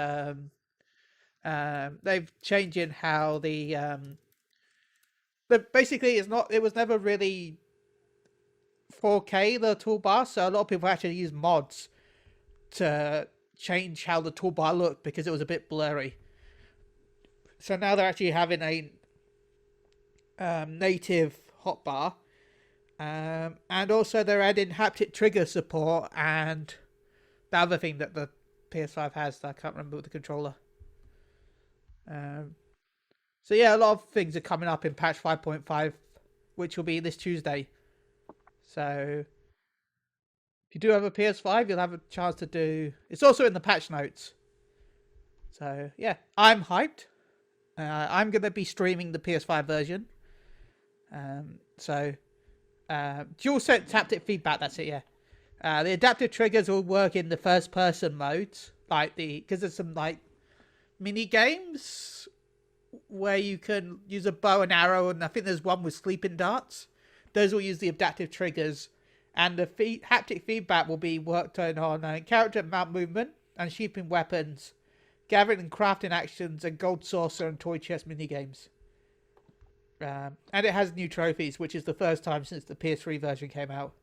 they've changing how basically it was never really 4K, the toolbar, so a lot of people actually use mods to change how the toolbar looked because it was a bit blurry. So now they're actually having a native hotbar, and also they're adding haptic trigger support and the other thing that the PS5 has that I can't remember with the controller. So yeah, a lot of things are coming up in patch 5.5, which will be this Tuesday. So if you do have a PS5, you'll have a chance to do. It's also in the patch notes. So yeah, I'm hyped. I'm gonna be streaming the PS5 version. So dual set haptic feedback. That's it. Yeah. The adaptive triggers will work in the first person modes, because there's some like mini games where you can use a bow and arrow, and I think there's one with sleeping darts. Those will use the adaptive triggers, and the haptic feedback will be worked on character mount movement and shaping weapons, gathering and crafting actions, and gold saucer and toy chest mini games. And it has new trophies, which is the first time since the PS3 version came out.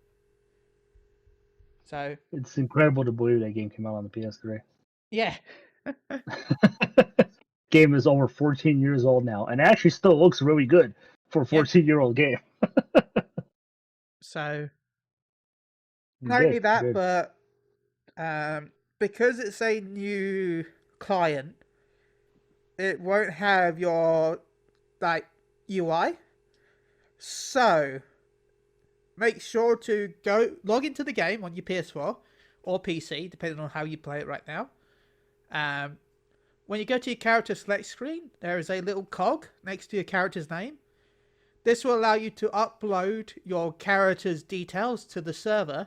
So It's incredible to believe that game came out on the PS3. yeah. Game is over 14 years old now, and actually still looks really good for a 14-year-old game. So not only that, but because it's a new client, it won't have your like UI. So make sure to go log into the game on your PS4 or PC, depending on how you play it right now. When you go to your character select screen, there is a little cog next to your character's name. This will allow you to upload your character's details to the server.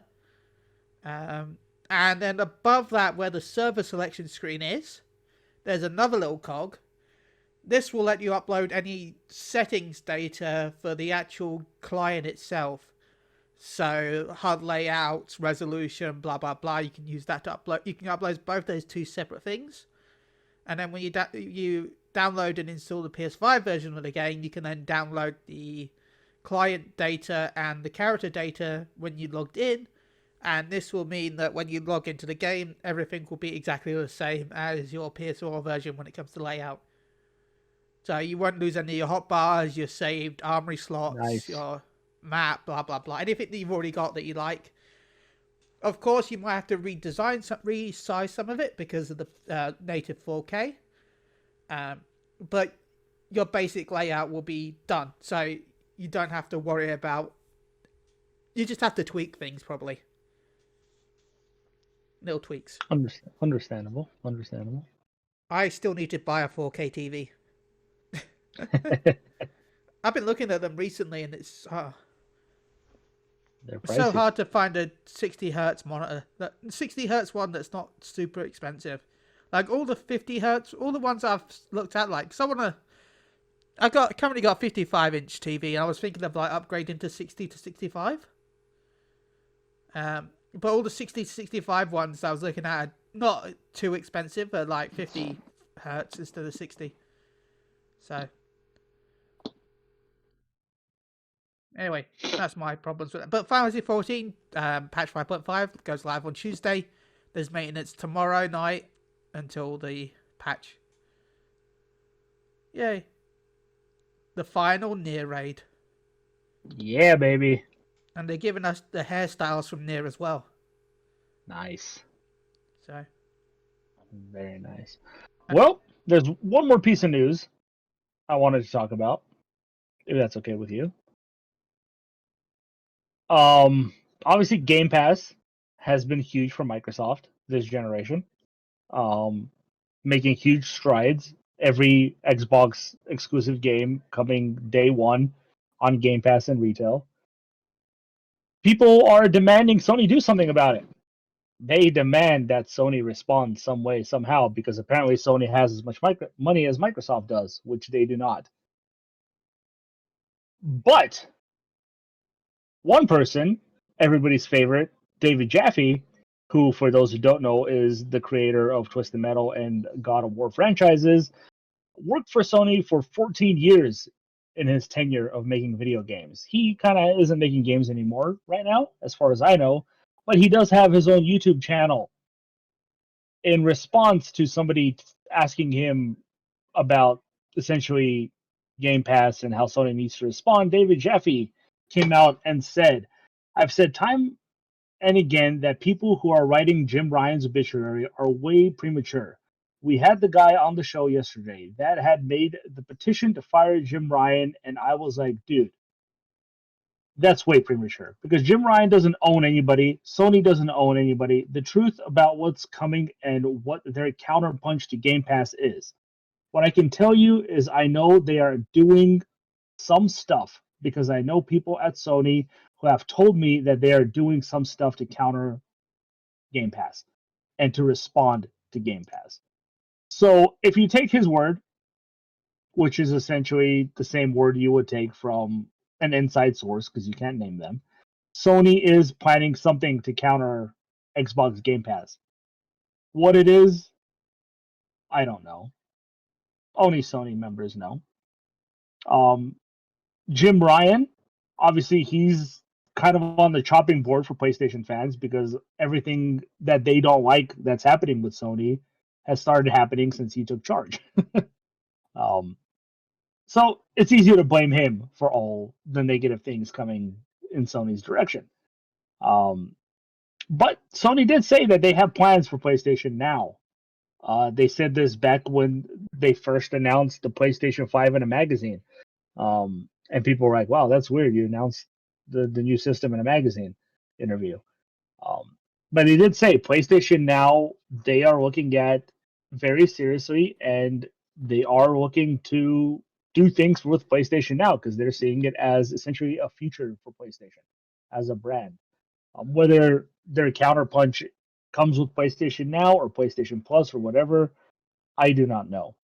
And then above that, where the server selection screen is, there's another little cog. This will let you upload any settings data for the actual client itself. So HUD layouts, resolution, blah, blah, blah. You can use that to upload. You can upload both those two separate things. And then when you download and install the PS5 version of the game, you can then download the client data and the character data when you logged in. And this will mean that when you log into the game, everything will be exactly the same as your PS4 version when it comes to layout. So you won't lose any of your hotbars, your saved armory slots, your map, blah, blah, blah. Anything that you've already got that you like. Of course, you might have to resize some of it because of the native 4K. But your basic layout will be done. So you don't have to worry about... You just have to tweak things, probably. Little tweaks. Understandable. I still need to buy a 4K TV. I've been looking at them recently, and it's so hard to find a 60 hertz monitor. That 60 hertz one that's not super expensive. Like all the 50 hertz, all the ones I've looked at, like I currently got a 55-inch TV, and I was thinking of like upgrading to 60 to 65. But all the 60 to 65 ones I was looking at are not too expensive, but like 50 hertz instead of 60. So anyway, that's my problems with it. But Final Fantasy 14 patch 5.5 goes live on Tuesday. There's maintenance tomorrow night until the patch. Yay. The final Nier raid. Yeah, baby. And they're giving us the hairstyles from Nier as well. Nice. So. Very nice. Well, there's one more piece of news I wanted to talk about, if that's okay with you. Obviously Game Pass has been huge for Microsoft this generation. Making huge strides. Every Xbox exclusive game coming day one on Game Pass and retail. People are demanding Sony do something about it. They demand that Sony respond some way, somehow, because apparently Sony has as much money as Microsoft does, which they do not. But one person, everybody's favorite, David Jaffe, who, for those who don't know, is the creator of Twisted Metal and God of War franchises, worked for Sony for 14 years in his tenure of making video games. He kind of isn't making games anymore right now, as far as I know, but he does have his own YouTube channel. In response to somebody asking him about essentially Game Pass and how Sony needs to respond, David Jaffe came out and said, I've said time and again that people who are writing Jim Ryan's obituary are way premature. We had the guy on the show yesterday that had made the petition to fire Jim Ryan, and I was like, dude, that's way premature because Jim Ryan doesn't own anybody. Sony doesn't own anybody. The truth about what's coming and what their counterpunch to Game Pass is. What I can tell you is I know they are doing some stuff because I know people at Sony who have told me that they are doing some stuff to counter Game Pass and to respond to Game Pass. So if you take his word, which is essentially the same word you would take from an inside source because you can't name them, Sony is planning something to counter Xbox Game Pass. What it is, I don't know. Only Sony members know. Jim Ryan, obviously, he's kind of on the chopping board for PlayStation fans because everything that they don't like that's happening with Sony has started happening since he took charge. So it's easier to blame him for all the negative things coming in Sony's direction. But Sony did say that they have plans for PlayStation Now. They said this back when they first announced the PlayStation 5 in a magazine. And people were like, wow, that's weird. You announced the new system in a magazine interview. But they did say PlayStation Now, they are looking at very seriously, and they are looking to do things with PlayStation Now because they're seeing it as essentially a future for PlayStation as a brand. Whether their counterpunch comes with PlayStation Now or PlayStation Plus or whatever, I do not know.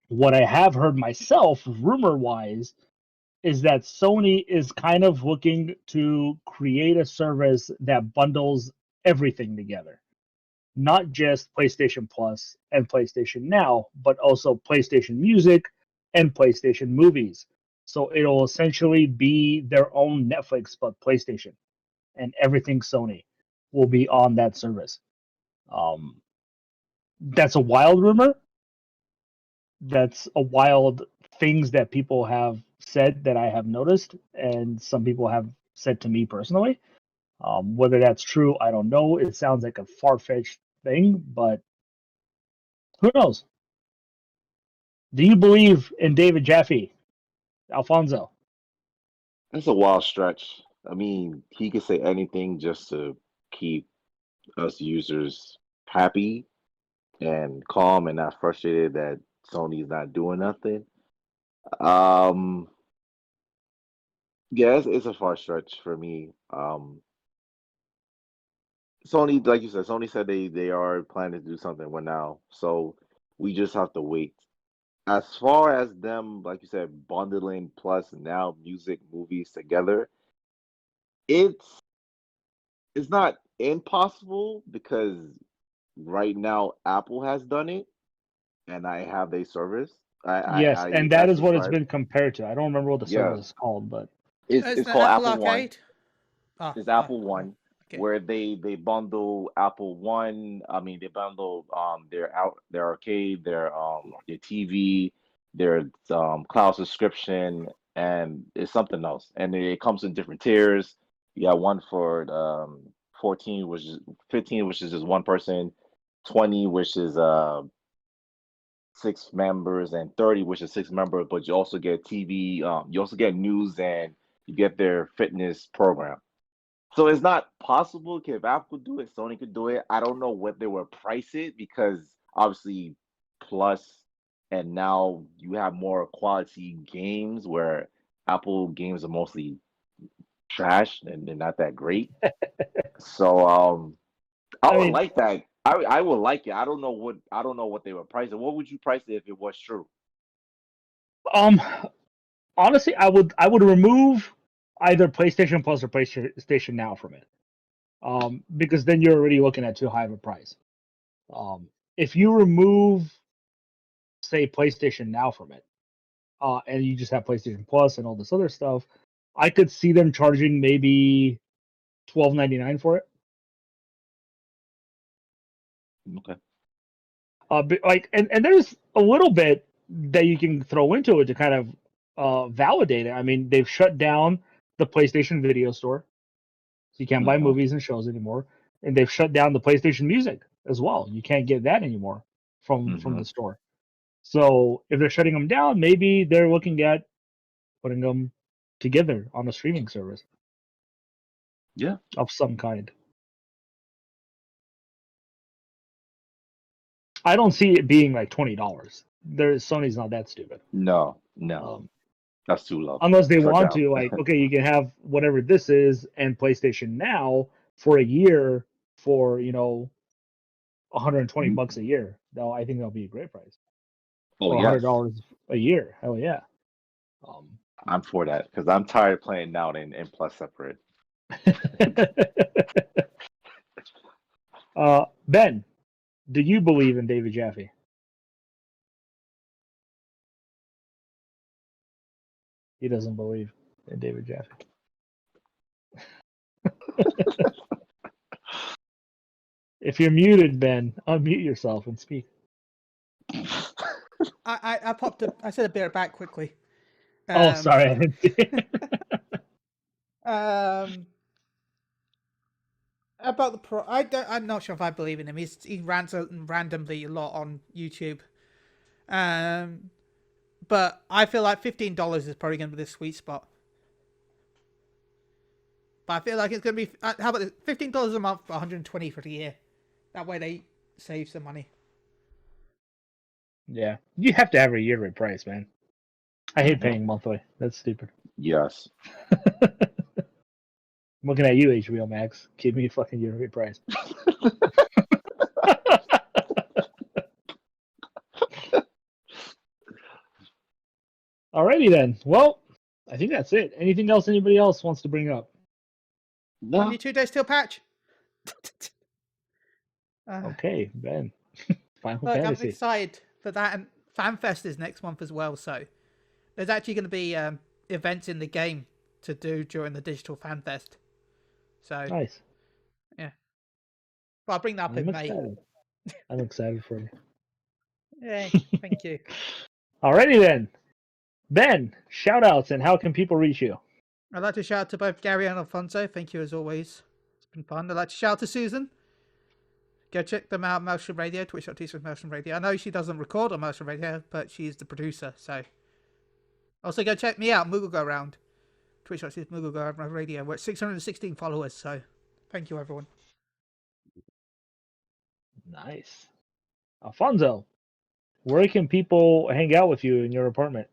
What I have heard myself, rumor-wise, is that Sony is kind of looking to create a service that bundles everything together. Not just PlayStation Plus and PlayStation Now, but also PlayStation Music and PlayStation Movies. So it'll essentially be their own Netflix, but PlayStation. And everything Sony will be on that service. That's a wild rumor. That's a wild things that people have said that I have noticed, and some people have said to me personally. Whether that's true, I don't know. It sounds like a far-fetched thing, but who knows? Do you believe in David Jaffe, Alfonso? It's a wild stretch. I mean, he could say anything just to keep us users happy and calm and not frustrated that Sony's not doing nothing. Um, yeah, it's a far stretch for me. Sony, like you said, Sony said they are planning to do something with now, so we just have to wait. As far as them, like you said, bundling plus now music movies together, it's it's not impossible because right now Apple has done it, and I have a service. Yes, and I that is what it's subscribe. been compared to. I don't remember what the Yeah, service is called, but It's it's the called Apple Apple One. Arcade. Oh, It's Apple One, okay. where they bundle Apple One. I mean, they bundle their arcade, their TV, their cloud subscription, and it's something else. And it comes in different tiers. You got one for 14, which is 15, which is just one person, 20, which is 6 members, and 30, which is 6 members. But you also get TV. You also get news, and you get their fitness program. So it's not possible. If Apple could do it, Sony could do it. I don't know what they will price it because obviously Plus and now you have more quality games where Apple games are mostly trash and they're not that great. So I I would mean, like that. I would like it. I don't know what they would price it. What would you price it if it was true? um, honestly, I would remove either PlayStation Plus or PlayStation Now from it. Because then you're already looking at too high of a price. If you remove, say, PlayStation Now from it, and you just have PlayStation Plus and all this other stuff, I could see them charging maybe $12.99 for it. Okay. But and there's a little bit that you can throw into it to kind of validate it. I mean, they've shut down the PlayStation Video Store, so you can't buy Hmm. movies and shows anymore, and they've shut down the PlayStation Music as well. You can't get that anymore from Mhm. the store. So if they're shutting them down, maybe they're looking at putting them together on a streaming service Yeah. of some kind. I don't see it being like $20. Sony's not that stupid. No. Um, That's too low. unless they Cut want down. to, like, okay, you can have whatever this is and PlayStation Now for a year for $120 Mhm. a year. Though I think that'll be a great price. Oh Or yes, $100 a year. Hell yeah. I'm for that because I'm tired of playing Now and Plus separate. Ben, do you believe in David Jaffe? He doesn't believe in David Jaffe. If you're muted, Ben, unmute yourself and speak. I popped up. I said a bit back quickly. Oh, sorry, I didn't see it. About the pro, I'm not sure if I believe in him. He rants randomly a lot on YouTube. But I feel like $15 is probably going to be the sweet spot. But I feel like it's going to be. How about this? $15 a month for $120 for the year. That way they save some money. Yeah, you have to have a yearly price, man. I hate Mhm. paying monthly. That's stupid. Yes. I'm looking at you, HBO Max. Give me a fucking yearly price. Alrighty then. Well, I think that's it. Anything else anybody else wants to bring up? No. Only 2 days till patch. Okay, Ben. Final Look, I'm Fantasy. excited for that. And FanFest is next month as well. So there's actually going to be events in the game to do during the digital FanFest. So Nice. yeah. Well, I'll bring that up I'm in May. excited. I'm excited for you. Yay, thank you. Alrighty then. Ben, shout outs and how can people reach you? I'd like to shout out to both Gary and Alfonso. Thank you as always. It's been fun. I'd like to shout out to Susan. Go check them out, Motion Radio, twitch.tv/Motion Radio. I know she doesn't record on Motion Radio, but she's the producer, so. Also go check me out, Moogle Go Round. Twitch.tv/Moogle Go Round Radio. We're at 616 followers, so thank you everyone. Nice. Alfonso, where can people hang out with you in your apartment?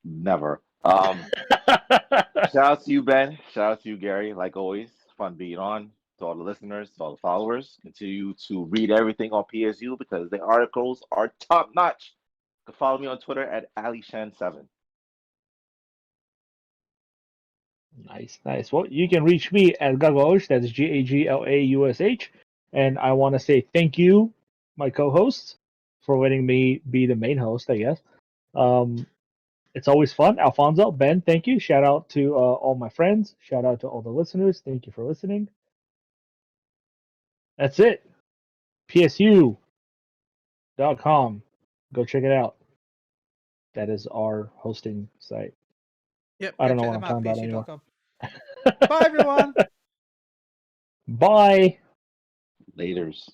Never. Shout out to you, Ben. Shout out to you, Gary. Like always, fun being on. To all the listeners, to all the followers, continue to read everything on PSU because the articles are top notch. You can follow me on Twitter at AliShan7. Nice. Well, you can reach me at Gagaush, that's GAGLAUSH. And I want to say thank you, my co-hosts, for letting me be the main host, I guess. It's always fun. Alfonso, Ben, thank you. Shout out to all my friends. Shout out to all the listeners. Thank you for listening. That's it. PSU.com. Go check it out. That is our hosting site. Yep, I go don't know check what I'm them out, talking about anymore. psu.com. Bye everyone. Bye. Laters.